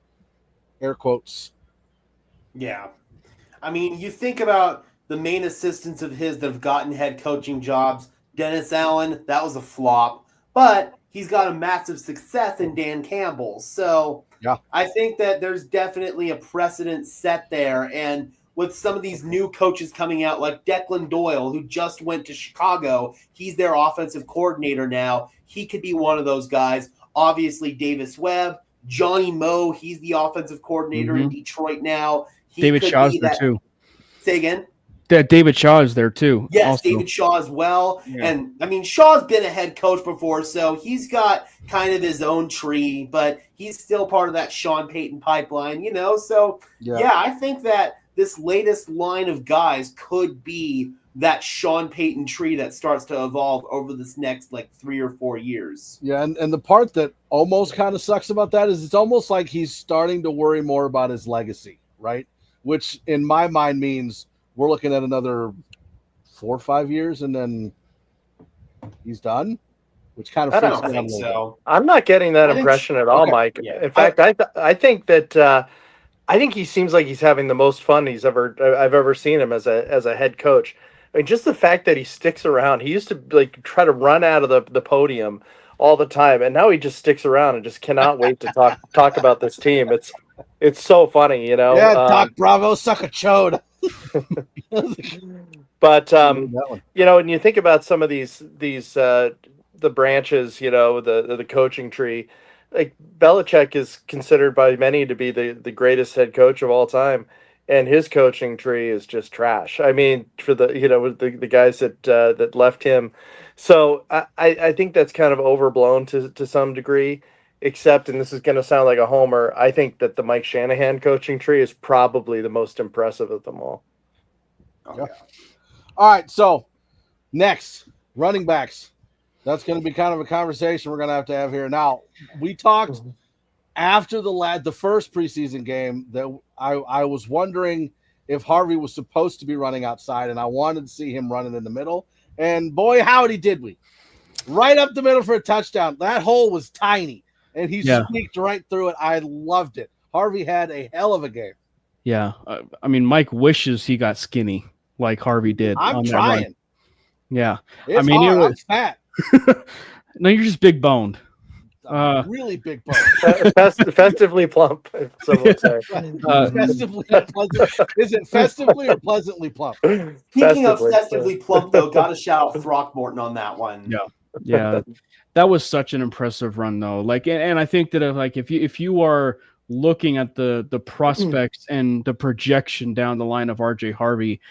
air quotes. Yeah. I mean, you think about the main assistants of his that have gotten head coaching jobs. Dennis Allen, that was a flop, but he's got a massive success in Dan Campbell. So yeah, I think that there's definitely a precedent set there. And with some of these new coaches coming out, like Declan Doyle, who just went to Chicago, he's their offensive coordinator now. He could be one of those guys. Obviously, Davis Webb, Johnny Moe, he's the offensive coordinator in Detroit now. David Shaw's there too. Say again? David Shaw is there too. Yes, also. David Shaw as well. Yeah. And I mean, Shaw's been a head coach before, so he's got kind of his own tree, but he's still part of that Sean Payton pipeline, So yeah, I think that this latest line of guys could be that Sean Payton tree that starts to evolve over this next 3 or 4 years. Yeah, and the part that almost kind of sucks about that is it's almost like he's starting to worry more about his legacy, right? Which in my mind means we're looking at another 4 or 5 years and then he's done. which kind of I freaks don't me out a think little bit. so. I'm not getting that I think impression at all, okay. Mike. Yeah. In fact, I think that I think he seems like he's having the most fun I've ever seen him as a head coach. I mean, just the fact that he sticks around. He used to like try to run out of the podium all the time, and now he just sticks around and just cannot wait to talk about this team. It's so funny, you know. Yeah, Doc Bravo, suck a chode. But That one. you know, when you think about some of these the branches, you know, the coaching tree, like Belichick is considered by many to be the greatest head coach of all time, and his coaching tree is just trash. I mean, for the you know the guys that left him, so I think that's kind of overblown to some degree. Except, and this is going to sound like a homer, I think that the Mike Shanahan coaching tree is probably the most impressive of them all. Oh, Yeah. yeah. All right, so next, running backs. That's going to be kind of a conversation we're going to have here. Now, we talked after the first preseason game that I was wondering if Harvey was supposed to be running outside, and I wanted to see him running in the middle. And boy, howdy did we. Right up the middle for a touchdown. That hole was tiny, and he sneaked right through it. I loved it. Harvey had a hell of a game. Yeah. I mean, Mike wishes he got skinny like Harvey did. I'm trying. Yeah. It's I mean, hard. I'm fat. No, you're just big boned. Really big bone. Festively plump, if some would say. Festively pleasant. Is it festively or pleasantly plump? Speaking of festively plump, though, got to shout out Throckmorton on that one. Yeah. That was such an impressive run, though. Like, and I think that if you are looking at the prospects and the projection down the line of RJ Harvey,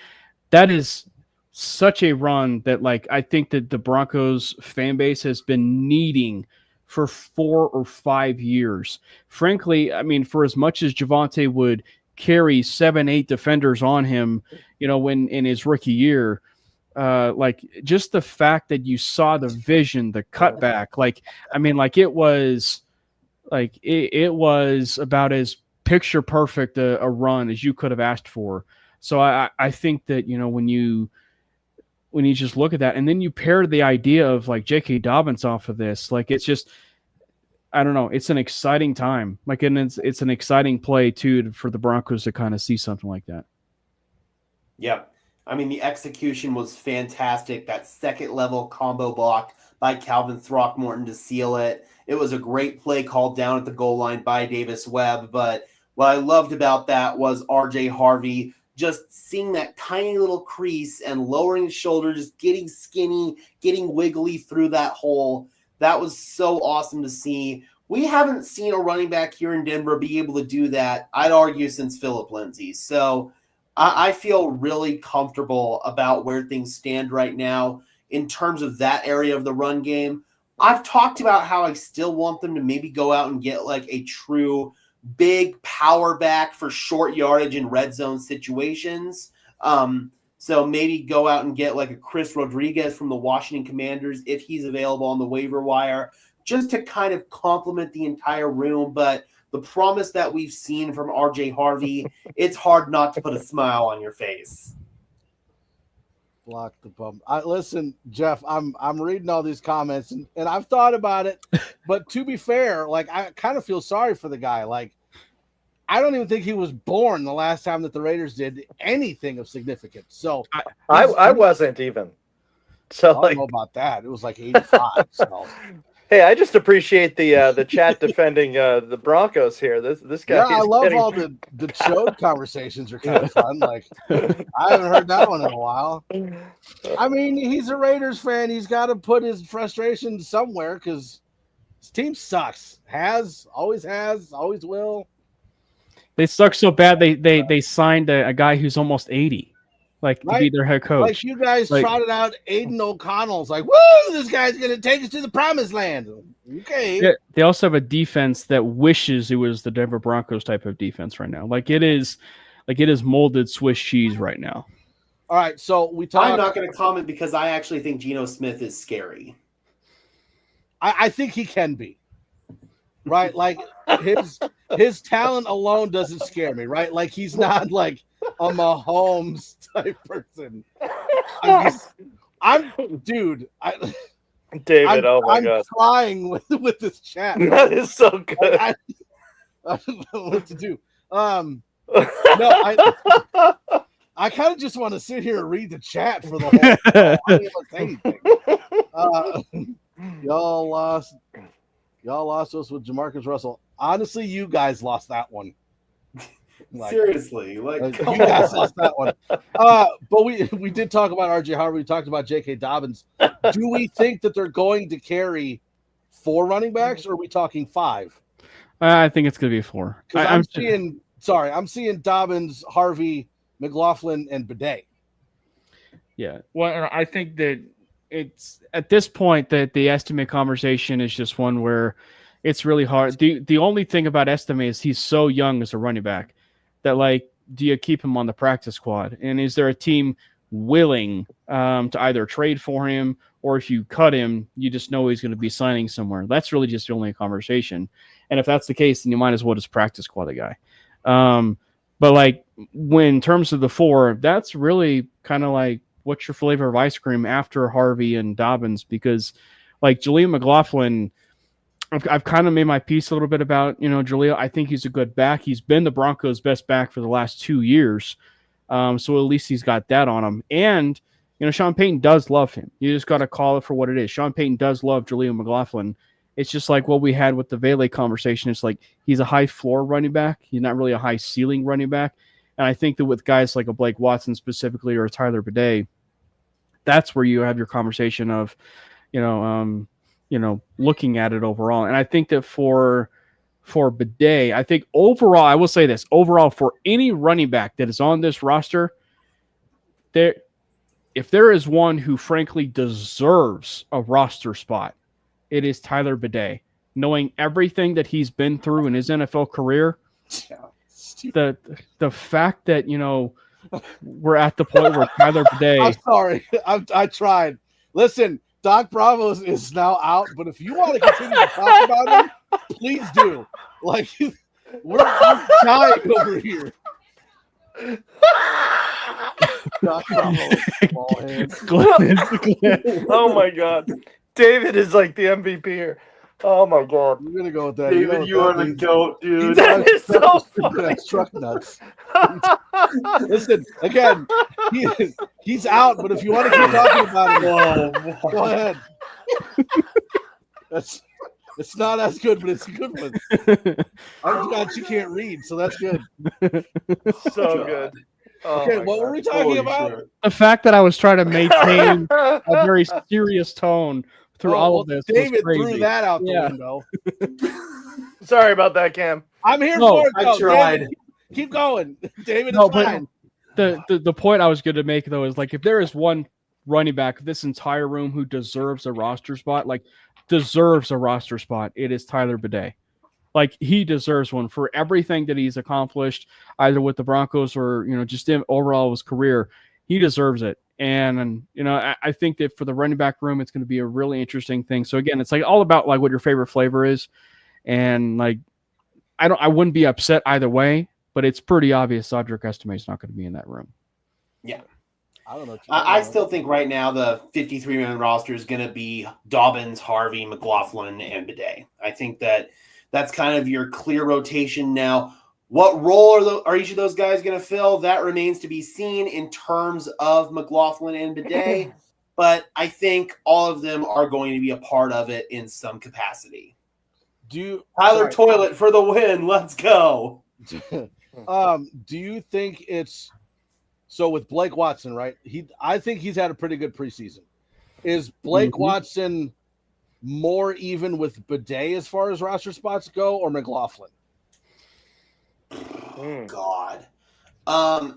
that is such a run that, like, I think that the Broncos fan base has been needing for 4 or 5 years. Frankly, I mean, for as much as Javonte would carry 7-8 defenders on him, you know, when in his rookie year, like just the fact that you saw the vision, the cutback, like, I mean, like it was about as picture perfect a run as you could have asked for. So I think that, you know, when you just look at that and then you pair the idea of like J.K. Dobbins off of this, like it's just, I don't know, it's an exciting time. Like, and it's an exciting play too for the Broncos to kind of see something like that. Yep. I mean, the execution was fantastic. That second level combo block by Calvin Throckmorton to seal it. It was a great play called down at the goal line by Davis Webb. But what I loved about that was RJ Harvey just seeing that tiny little crease and lowering his shoulder, just getting skinny, getting wiggly through that hole. That was so awesome to see. We haven't seen a running back here in Denver be able to do that, I'd argue, since Phillip Lindsay. So I feel really comfortable about where things stand right now in terms of that area of the run game. I've talked about how I still want them to maybe go out and get like a true big power back for short yardage in red zone situations. So maybe go out and get like a Chris Rodriguez from the Washington Commanders if he's available on the waiver wire, just to kind of complement the entire room. But the promise that we've seen from RJ Harvey, it's hard not to put a smile on your face. Block the bum. Listen, Jeff, I'm reading all these comments and I've thought about it, but to be fair, like I kind of feel sorry for the guy. Like I don't even think he was born the last time that the Raiders did anything of significance. So I wasn't even. So I don't know about that. It was like 85. So. Hey, I just appreciate the chat defending the Broncos here. This guy. Yeah, I love all the chode conversations are kind of fun. Like I haven't heard that one in a while. I mean, he's a Raiders fan. He's got to put his frustration somewhere because his team sucks. Always will. They suck so bad they signed a guy who's almost 80, like to be their head coach. Like you guys trotted out Aiden O'Connell's like, woo, this guy's gonna take us to the promised land. Okay. Yeah, they also have a defense that wishes it was the Denver Broncos type of defense right now. Like it is molded Swiss cheese right now. All right, so we talked. I'm not going to comment because I actually think Geno Smith is scary. I think he can be. Right? Like his talent alone doesn't scare me, right? Like he's not like a Mahomes type person. David, I'm God. trying with this chat. That is so good. I don't know what to do. No, I kind of just want to sit here and read the chat for the whole show. I don't even say anything. Y'all lost us with Jamarcus Russell. Honestly, you guys lost that one. Seriously, you guys lost that one. But we did talk about RJ Harvey. We talked about J.K. Dobbins. Do we think that they're going to carry 4 running backs, or are we talking 5? I think it's going to be 4. I'm seeing Dobbins, Harvey, McLaughlin, and Bidet. Yeah. Well, I think that it's at this point that the estimate conversation is just one where it's really hard. The only thing about estimate is he's so young as a running back that, like, do you keep him on the practice squad? And is there a team willing to either trade for him, or if you cut him, you just know he's going to be signing somewhere? That's really just the only conversation. And if that's the case, then you might as well just practice squad the guy. But like when in terms of the 4, that's really kind of like what's your flavor of ice cream after Harvey and Dobbins, because like Jaleel McLaughlin, I've kind of made my peace a little bit about, Jaleel. I think he's a good back. He's been the Broncos' best back for the last 2 years. So at least he's got that on him. And, Sean Payton does love him. You just got to call it for what it is. Sean Payton does love Jaleel McLaughlin. It's just like what we had with the Vele conversation. It's like he's a high floor running back. He's not really a high ceiling running back. And I think that with guys like a Blake Watson specifically, or a Tyler Bidet, that's where you have your conversation of, looking at it overall. And I think that for Bidet, I think overall, I will say this, overall for any running back that is on this roster, if there is one who frankly deserves a roster spot, it is Tyler Bidet. Knowing everything that he's been through in his NFL career, the fact that, we're at the point where Tyler Bidet... I'm sorry. I tried. Listen, Doc Bravo is now out, but if you want to continue to talk about him, please do. Like, I'm dying over here. Doc Bravo, ball hands. Oh my God. David is like the MVP here. Oh my God. We're gonna go with that. David, you are the GOAT, dude. That is so funny. Truck nuts. Listen, again, he's out, but if you want to keep talking about him, go ahead. It's not as good, but it's a good one. I'm glad you can't read, so that's good. So good. Oh okay, what were we talking about? Shit. The fact that I was trying to maintain a very serious tone through all of this. David threw that out the window. Sorry about that, Cam. I'm here for it. I tried. David, keep going, David. It's fine. The point I was going to make though is like if there is one running back of this entire room who deserves a roster spot, it is Tyler Bidet. Like he deserves one for everything that he's accomplished, either with the Broncos or just in overall his career. He deserves it. And I think that for the running back room, it's going to be a really interesting thing. So again, it's like all about like what your favorite flavor is, and like I wouldn't be upset either way, but it's pretty obvious Cedric Estime is not going to be in that room. Yeah. I don't know. I still think right now the 53-man roster is going to be Dobbins, Harvey, McLaughlin, and Bidet. I think that's kind of your clear rotation now. What role are each of those guys going to fill? That remains to be seen in terms of McLaughlin and Bidet, but I think all of them are going to be a part of it in some capacity. Tyler Toilet for the win. Let's go. Do you think it's so with Blake Watson, right? I think he's had a pretty good preseason. Is Blake Watson more even with Bidet as far as roster spots go, or McLaughlin? God.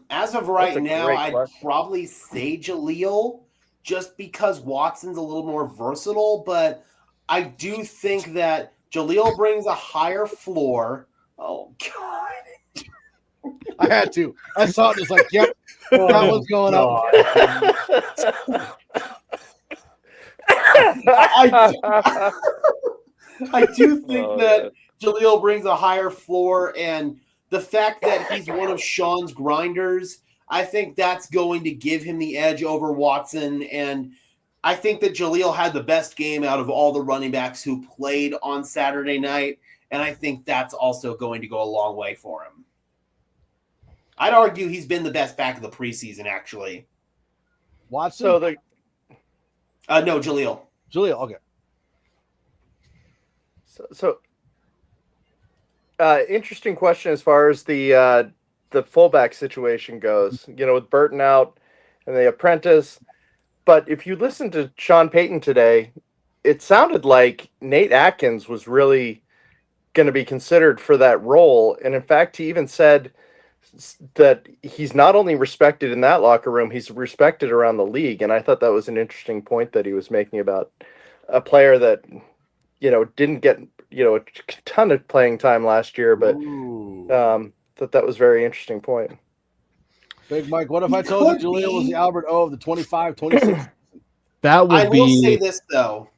As of right now, I'd probably say Jaleel just because Watson's a little more versatile, but I do think that Jaleel brings a higher floor. Oh, God. I had to. I saw it. It's like, yep, that was going up. I do think that Jaleel brings a higher floor, and the fact that he's one of Sean's grinders, I think that's going to give him the edge over Watson. And I think that Jaleel had the best game out of all the running backs who played on Saturday night, and I think that's also going to go a long way for him. I'd argue he's been the best back of the preseason, actually. Watson? So no, Jaleel. Jaleel, okay. Interesting question as far as the fullback situation goes. With Burton out and the apprentice. But if you listen to Sean Payton today, it sounded like Nate Atkins was really going to be considered for that role. And in fact, he even said that he's not only respected in that locker room, he's respected around the league. And I thought that was an interesting point that he was making about a player that, didn't get, a ton of playing time last year, but that was a very interesting point. Big Mike, what if I told you Jaleel was the Albert O of the 25-26? That would I be. will say this, though.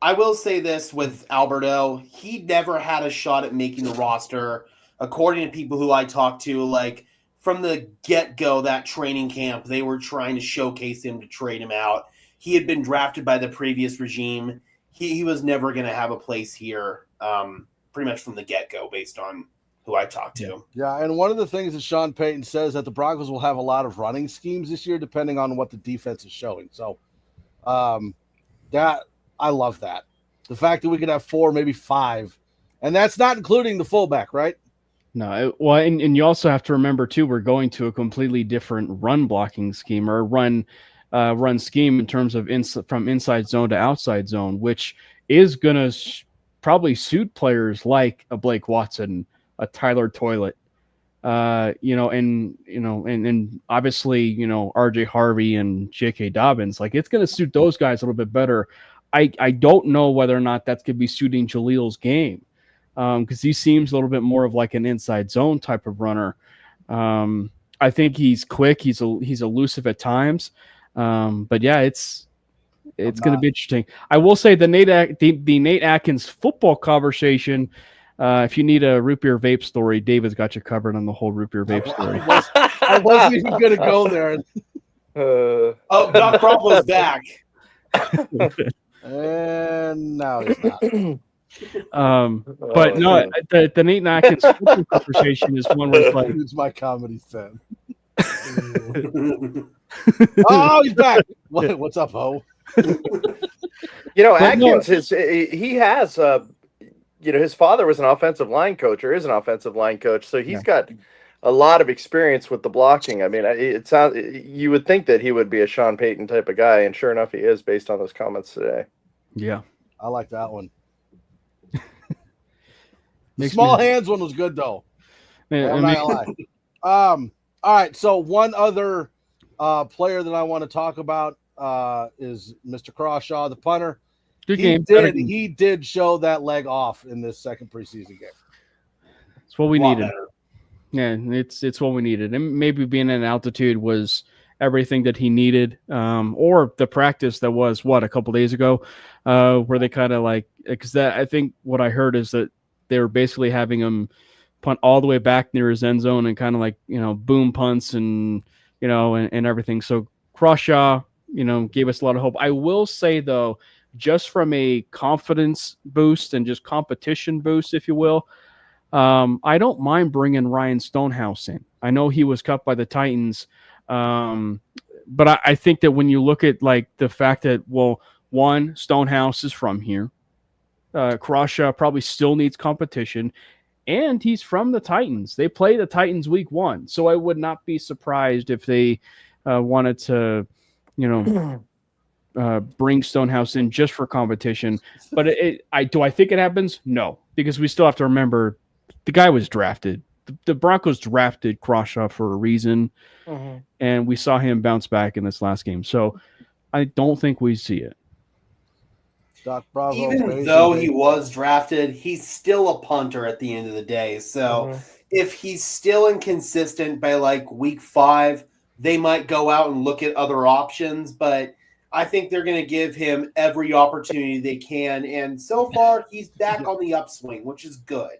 I will say this with Alberto. He never had a shot at making the roster. According to people who I talked to, like from the get-go, that training camp, they were trying to showcase him to trade him out. He had been drafted by the previous regime. He was never going to have a place here pretty much from the get-go based on who I talked to. Yeah, and one of the things that Sean Payton says that the Broncos will have a lot of running schemes this year depending on what the defense is showing. So that I love that. The fact that we could have 4, maybe 5, and that's not including the fullback, right? No, well, and you also have to remember too, we're going to a completely different run blocking scheme or run scheme in terms of from inside zone to outside zone, which is going to probably suit players like a Blake Watson, a Tyler Toilet, and obviously, RJ Harvey and J.K. Dobbins. Like it's going to suit those guys a little bit better. I don't know whether or not that's going to be suiting Jaleel's game because he seems a little bit more of like an inside zone type of runner. I think he's quick. He's elusive at times. But yeah, it's going to be interesting. I will say the Nate Atkins football conversation. If you need a root beer vape story, David's got you covered on the whole root beer vape story. I wasn't even going to go there. Doc Brownlow's back. And now he's not. But no, the Nate Atkins football conversation is one where it's like, it's my comedy set. Oh, he's back. What's up, Ho? Atkins he has his father was an offensive line coach or is an offensive line coach, so he's got a lot of experience with the blocking. I mean, you would think that he would be a Sean Payton type of guy, and sure enough, he is based on those comments today. Yeah, I like that one. The small hands one was good though. I'm not gonna lie. All right, so one other player that I want to talk about is Mr. Crawshaw, the punter. Good game. He did show that leg off in this second preseason game. It's what we needed. Better. Yeah, it's what we needed. And maybe being in altitude was everything that he needed. Or the practice that was, a couple days ago, where they kind of like – because I think what I heard is that they were basically having him punt all the way back near his end zone and kind of like, boom punts and, and everything. So Crawshaw, gave us a lot of hope. I will say, though, just from a confidence boost and just competition boost, if you will, I don't mind bringing Ryan Stonehouse in. I know he was cut by the Titans, but I think that when you look at like the fact that, one, Stonehouse is from here. Crawshaw probably still needs competition, and he's from the Titans. They play the Titans week 1, so I would not be surprised if they wanted to, bring Stonehouse in just for competition. But do I think it happens? No, because we still have to remember the guy was drafted. The Broncos drafted Crawshaw for a reason, and we saw him bounce back in this last game. So I don't think we see it. Doc Bravo, even though he was drafted, he's still a punter at the end of the day. So if he's still inconsistent by like week 5, they might go out and look at other options. But I think they're going to give him every opportunity they can. And so far, he's back on the upswing, which is good.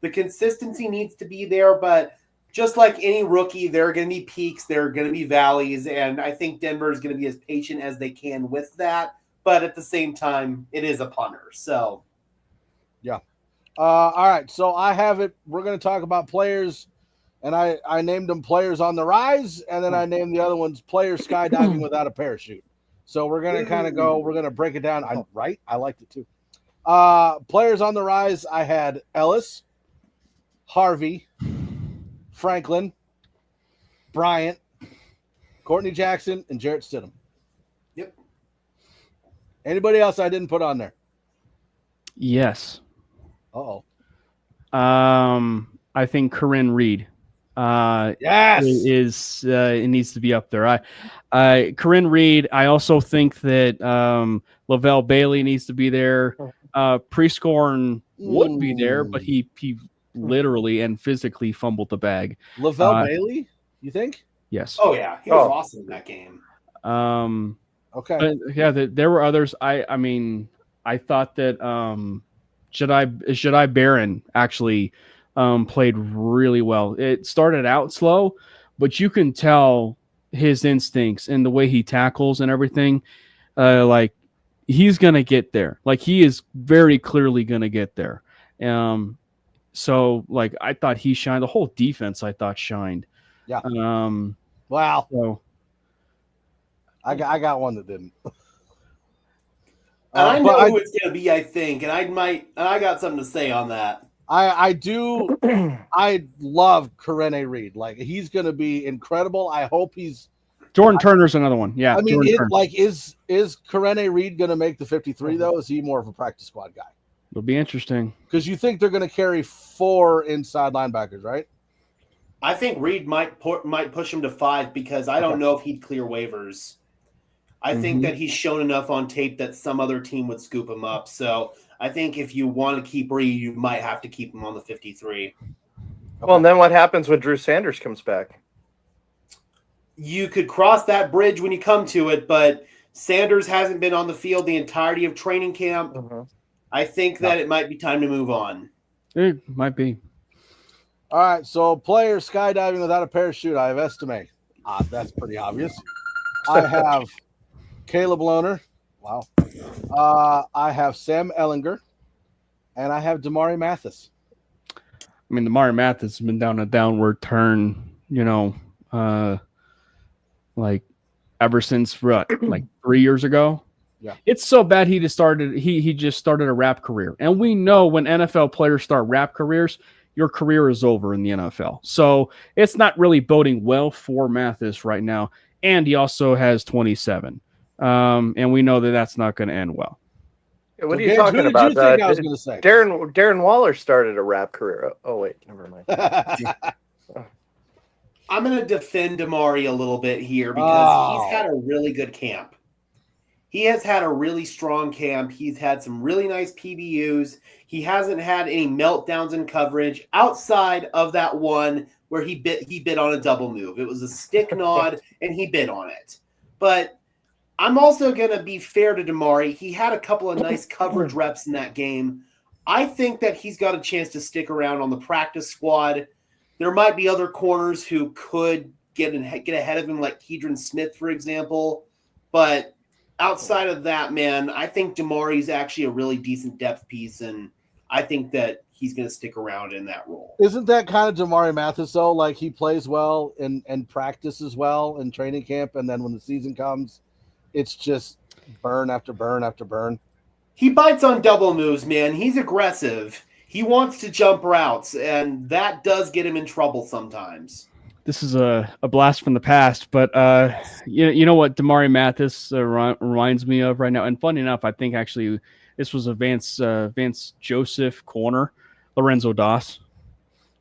The consistency needs to be there, but just like any rookie, there are going to be peaks, there are going to be valleys, and I think Denver is going to be as patient as they can with that. But at the same time, it is a punter. So, yeah. All right. So I have it. We're going to talk about players, and I named them players on the rise, and then I named the other ones players skydiving without a parachute. So we're going to kind of go. We're going to break it down. Right? I liked it too. Players on the rise. I had Ellis, Harvey, Franklin, Bryant, Courtney Jackson, and Jarrett Stidham. Yep. Anybody else I didn't put on there? Yes. Uh-oh. I think Corinne Reed. Yes. It needs to be up there. Corinne Reed. I also think that Lavelle Bailey needs to be there. Prescorn would be there, but he literally and physically fumbled the bag. Lavelle Bailey, you think? Yes. Oh yeah, he was awesome in that game. Okay. But yeah, there were others. I mean, I thought that Jedi Barron actually played really well. It started out slow, but you can tell his instincts and the way he tackles and everything. Like he's gonna get there. Like he is very clearly gonna get there. So like I thought he shined. The whole defense I thought shined. Yeah. Wow. So I got one that didn't. And I know who it's going to be, I think, and I got something to say on that. I do. I love Corinne Reed. Like he's going to be incredible. I hope he's. Jordan Turner's another one. Yeah. I mean, is Corinne Reed going to make the 53 though? Is he more of a practice squad guy? It'll be interesting because you think they're going to carry 4 inside linebackers, right? I think Reed might push him to 5 because I don't know if he'd clear waivers. I think that he's shown enough on tape that some other team would scoop him up. So I think if you want to keep Reed, you might have to keep him on the 53. Well, and then what happens when Drew Sanders comes back? You could cross that bridge when you come to it, but Sanders hasn't been on the field the entirety of training camp. I think that it might be time to move on. It might be. All right, so player skydiving without a parachute, I have Estime. That's pretty obvious. I have Caleb Lohner. Wow. I have Sam Ellinger. And I have Damari Mathis. I mean, Damari Mathis has been down a downward turn, like ever since like 3 years ago. Yeah. It's so bad he just started a rap career. And we know when NFL players start rap careers, your career is over in the NFL. So it's not really boding well for Mathis right now. And he also has 27. And we know that that's not going to end well. What are you talking about? Who did you think I was going to say? Darren Waller started a rap career. Oh, wait, never mind. I'm going to defend Damari a little bit here because he's had a really good camp. He has had a really strong camp. He's had some really nice PBUs. He hasn't had any meltdowns in coverage outside of that one where he bit on a double move. It was a stick nod, and he bit on it. But I'm also going to be fair to Damari. He had a couple of nice coverage reps in that game. I think that he's got a chance to stick around on the practice squad. There might be other corners who could get ahead of him, like Keidron Smith, for example. But outside of that, man, I think Damari's actually a really decent depth piece, and I think that he's going to stick around in that role. Isn't that kind of Damari Mathis, though? Like, he plays well and practices well in training camp, and then when the season comes, it's just burn after burn after burn. He bites on double moves, man. He's aggressive. He wants to jump routes, and that does get him in trouble sometimes. This is a blast from the past, but you know what Damari Mathis reminds me of right now? And funny enough, I think actually this was a Vance Joseph corner, Lorenzo Doss.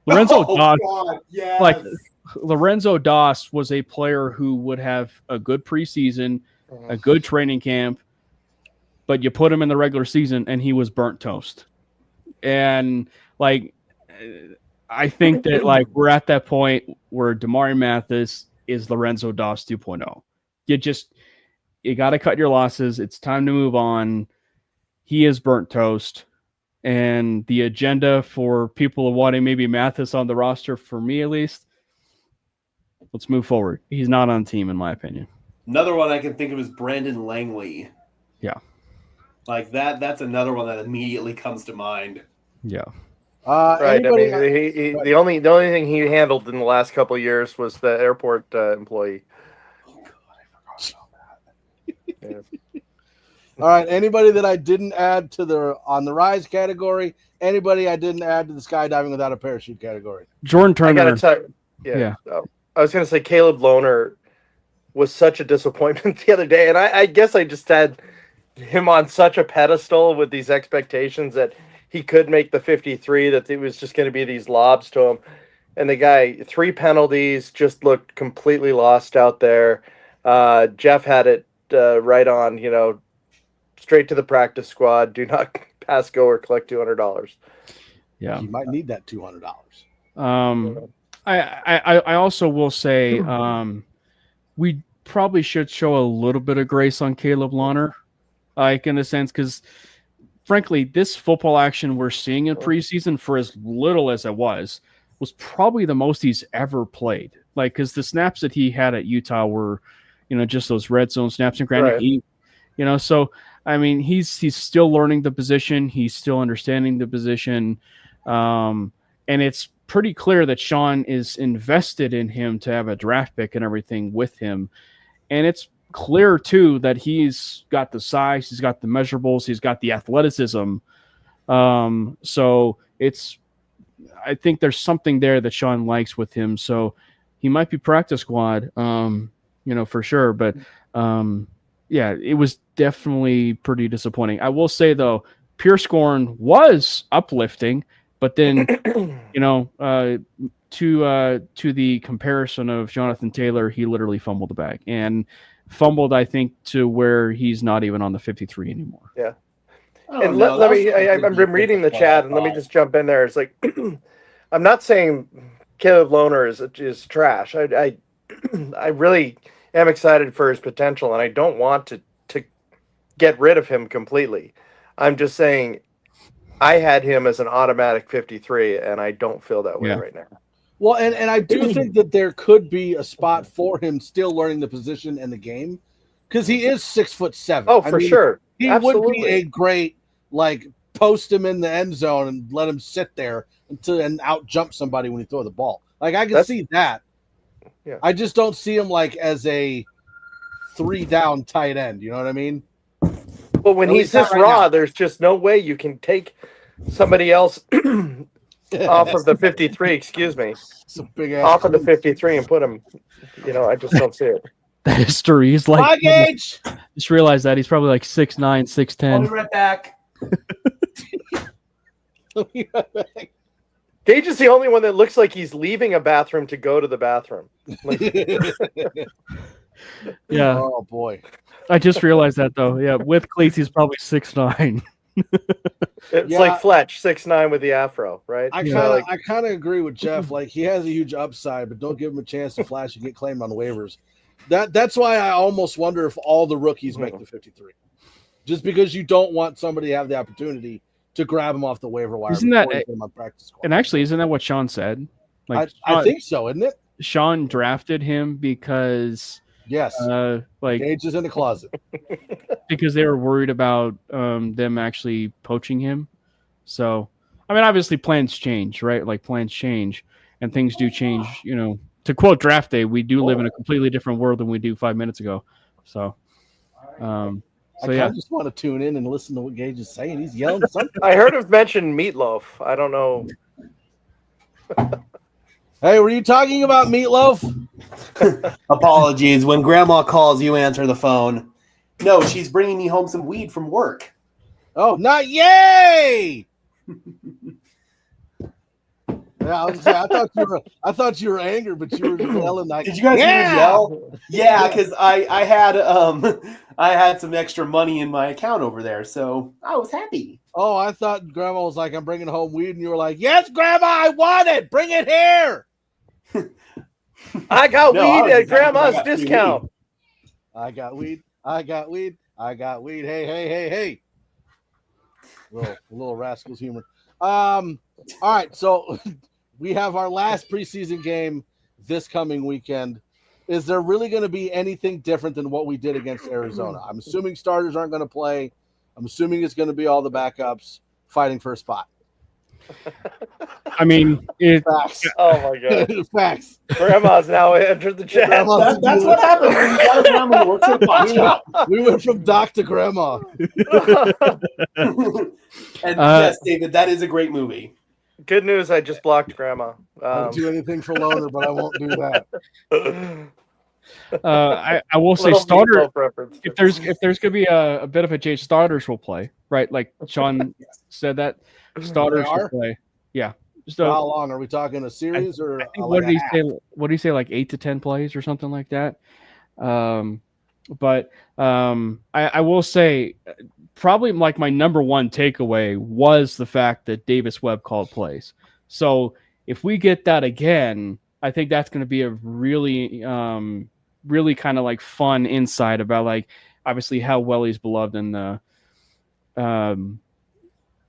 God, yes. Like Lorenzo Doss was a player who would have a good preseason, a good training camp, but you put him in the regular season and he was burnt toast. And like, I think that like we're at that point where Damari Mathis is Lorenzo Doss 2.0. You got to cut your losses. It's time to move on. He is burnt toast. And the agenda for people wanting maybe Mathis on the roster, for me at least, Let's move forward. He's not on the team, in my opinion. Another one I can think of is Brandon Langley. Yeah. Like that's another one that immediately comes to mind. Yeah. Right. I mean, the only thing he handled in the last couple of years was the airport employee. Oh God, I forgot about that. Yeah. All right. Anybody that I didn't add to the on the rise category? Anybody I didn't add to the skydiving without a parachute category? Jordan Turner. I gotta tell you, yeah. I was gonna say Caleb Lohner was such a disappointment the other day, and I guess I just had him on such a pedestal with these expectations that he could make the 53, that it was just going to be these lobs to him. And the guy, 3 penalties, just looked completely lost out there. Jeff had it right on, straight to the practice squad. Do not pass go or collect $200. Yeah. You might need that $200. I also will say we probably should show a little bit of grace on Caleb Lohner, like in a sense, because frankly, this football action we're seeing in preseason, for as little as it was probably the most he's ever played. Like, because the snaps that he had at Utah were, just those red zone snaps. And granted, right. So I mean, he's still learning the position. He's still understanding the position, and it's pretty clear that Sean is invested in him to have a draft pick and everything with him. And it's clear too that he's got the size, he's got the measurables, he's got the athleticism. So I think there's something there that Sean likes with him. So he might be practice squad, for sure. But yeah, it was definitely pretty disappointing. I will say though, Pure Scorn was uplifting. But then, to the comparison of Jonathan Taylor, he literally fumbled the bag and fumbled, I think, to where he's not even on the 53 anymore. Yeah. And let me, I've been reading the chat, and let me just jump in there. It's like, I'm not saying Caleb Lohner is trash. I really am excited for his potential, and I don't want to get rid of him completely. I'm just saying, I had him as an automatic 53, and I don't feel that way right now. Well, and I do think that there could be a spot for him still learning the position and the game, because he is 6'7". Oh, for sure. He would be a great, post him in the end zone and let him sit there and out jump somebody when he throw the ball. Like, I can see that. Yeah. I just don't see him as a 3-down tight end. You know what I mean? But when he's this raw, there's just no way you can take somebody else off of the 53, excuse me, off of the 53 and put him, I just don't see it. That is true. He's like, Gage! Just realized that he's probably like 6'9", 6'10". I'll be right back. Gage is the only one that looks like he's leaving a bathroom to go to the bathroom. Yeah. Oh, boy. I just realized that, though. Yeah, with cleats, he's probably 6'9". It's like Fletch, 6'9" with the afro, right? I kind of agree with Jeff. Like, he has a huge upside, but don't give him a chance to flash and get claimed on waivers. That's why I almost wonder if all the rookies make the 53. Just because you don't want somebody to have the opportunity to grab him off the waiver wire. Isn't that on practice squad. And actually, isn't that what Sean said? Like, I think so, isn't it? Sean drafted him because Gage is in the closet. Because they were worried about them actually poaching him. So, I mean, obviously plans change, right? Like, plans change and things do change. To quote Draft Day, we do live in a completely different world than we do 5 minutes ago. So, I just want to tune in and listen to what Gage is saying. He's yelling something. I heard him mention Meatloaf. I don't know. Hey, were you talking about Meatloaf? Apologies. When Grandma calls, you answer the phone. No, she's bringing me home some weed from work. Oh, not yay! Yeah, I thought you were angry, but you were yelling like. Did you guys hear me yell? Yeah, because I had some extra money in my account over there, so I was happy. Oh, I thought Grandma was like, "I'm bringing home weed," and you were like, "Yes, Grandma, I want it. Bring it here." I got weed at Grandma's discount. I got weed. I got weed. I got weed. Hey. Little rascals humor. All right, so we have our last preseason game this coming weekend. is there really going to be anything different than what we did against Arizona? I'm assuming starters aren't going to play. I'm assuming it's going to be all the backups fighting for a spot. I mean, Facts. Oh my god. Facts. Grandma's now entered the chat. That's what happens when you got a grandma who works at a pot shop. We went from doc to grandma. And yes, David, that is a great movie. Good news, I just blocked Grandma. I'll do anything for Loner, but I won't do that. I will say Little starter. meatloaf reference. If there's gonna be a bit of a change, starters will play, right? Like Sean said, that starters will play. Yeah. So how long are we talking? A series or I think like what did he half? say? What did he say? Like 8 to 10 plays or something like that. But I will say probably like my number one takeaway was the fact that Davis Webb called plays. So if we get that again, I think that's going to be a really really kind of like fun insight about like obviously how well he's beloved in the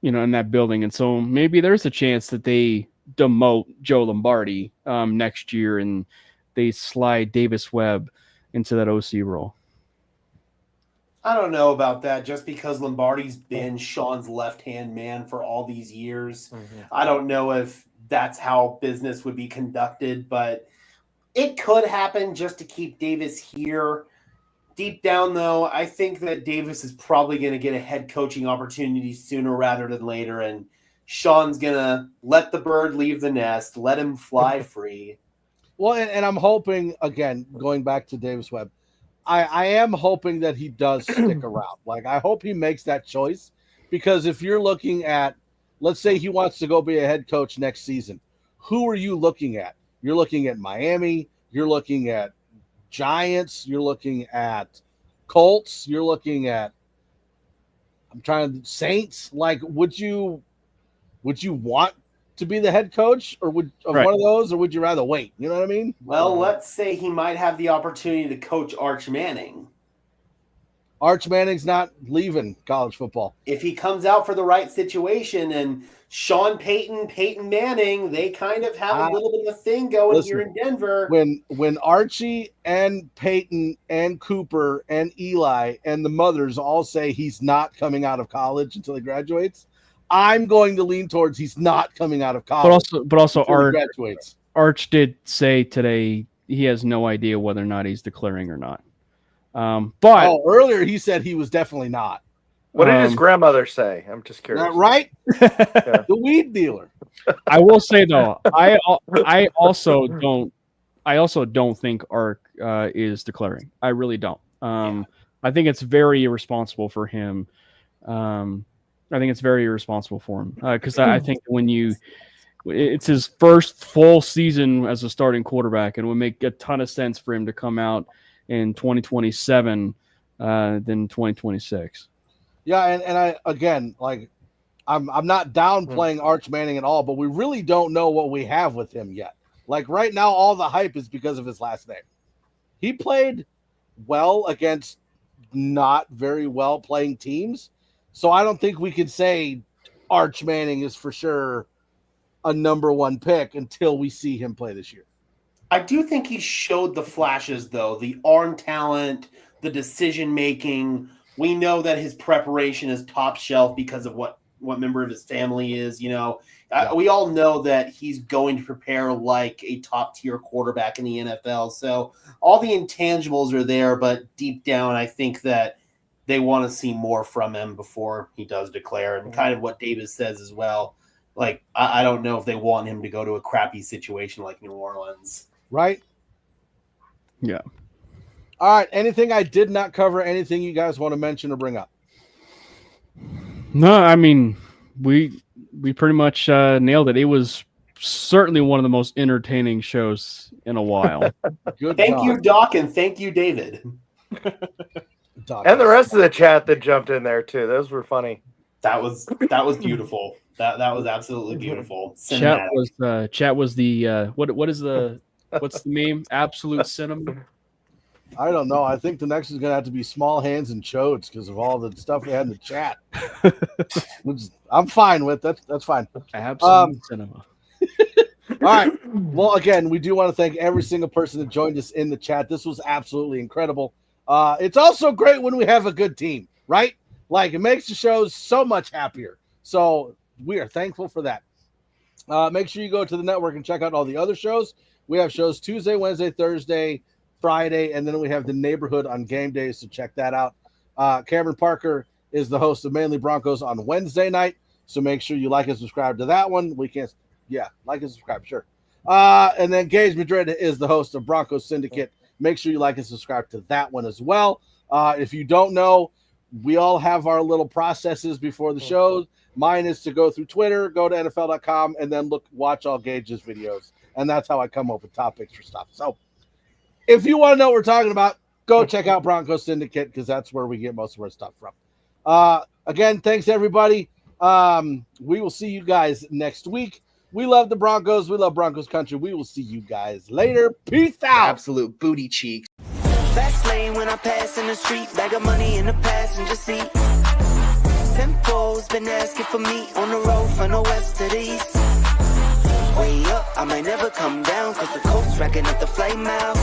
in that building. And so maybe there's a chance that they demote Joe Lombardi next year and they slide Davis Webb into that OC role. I don't know about that just because Lombardi's been Sean's left-hand man for all these years. Mm-hmm. I don't know if that's how business would be conducted, but it could happen just to keep Davis here. Deep down, though, I think that Davis is probably going to get a head coaching opportunity sooner rather than later, and Sean's going to let the bird leave the nest, let him fly free. Well, and I'm hoping, again, going back to Davis Webb, I am hoping that he does stick around. Like, I hope he makes that choice, because if you're looking at, let's say he wants to go be a head coach next season, who are you looking at? You're looking at Miami, you're looking at Giants, you're looking at Colts, you're looking at Saints. Like, would you want to be the head coach or one of those, or would you rather wait? You know what I mean? Well, let's say he might have the opportunity to coach Arch Manning. Arch Manning's not leaving college football. If he comes out for the right situation, and Sean Peyton Manning, they kind of have a little bit of a thing going here in Denver. When Archie and Peyton and Cooper and Eli and the mothers all say he's not coming out of college until he graduates, I'm going to lean towards he's not coming out of college. But also graduates. Arch did say today he has no idea whether or not he's declaring or not. But earlier he said he was definitely not. What did his grandmother say? I'm just curious. Right? Yeah. The weed dealer. I will say though, I also don't think Arch is declaring. I really don't. I think it's very irresponsible for him. I think it's very irresponsible for him because I think it's his first full season as a starting quarterback, and it would make a ton of sense for him to come out in 2027 than 2026. Yeah, and I again, like, I'm not downplaying Arch Manning at all, but we really don't know what we have with him yet. Like, right now, all the hype is because of his last name. He played well against not very well playing teams, so I don't think we could say Arch Manning is for sure a number one pick until we see him play this year. I do think he showed the flashes, though, the arm talent, the decision making. We know that his preparation is top shelf because of what member of his family is. You know, we all know that he's going to prepare like a top tier quarterback in the NFL. So all the intangibles are there, but deep down, I think that they want to see more from him before he does declare. And kind of what Davis says as well. Like, I don't know if they want him to go to a crappy situation like New Orleans. Right? Yeah. All right. Anything I did not cover? Anything you guys want to mention or bring up? No, I mean, we pretty much nailed it. It was certainly one of the most entertaining shows in a while. Thank you, Doc, and thank you, David. Doc, and the rest of the chat that jumped in there too. Those were funny. That was beautiful. That was absolutely beautiful. Chat was the what's the meme? Absolute cinema. I don't know. I think the next is going to have to be Small Hands and Chodes because of all the stuff we had in the chat. Which I'm fine with. That's fine. Absolute cinema. All right. Well, again, we do want to thank every single person that joined us in the chat. This was absolutely incredible. It's also great when we have a good team, right? Like, it makes the shows so much happier. So we are thankful for that. Make sure you go to the network and check out all the other shows. We have shows Tuesday, Wednesday, Thursday, Friday, and then we have the neighborhood on game days. So check that out. Cameron Parker is the host of Mainly Broncos on Wednesday night. So make sure you like and subscribe to that one. Like and subscribe, sure. And then Gage Madrid is the host of Broncos Syndicate. Make sure you like and subscribe to that one as well. If you don't know, we all have our little processes before the shows. Mine is to go through Twitter, go to NFL.com, and then watch all Gage's videos. And that's how I come up with topics for stuff. So if you want to know what we're talking about, go check out Broncos Syndicate, because that's where we get most of our stuff from. Again, thanks, everybody. We will see you guys next week. We love the Broncos. We love Broncos country. We will see you guys later. Peace out. Absolute booty cheeks. Fast lane when I pass in the street, bag of money in the passenger seat. Tempo's been asking for me on the road from the west to the east. Way up, I might never come down, cause the coast's racking up the flame out.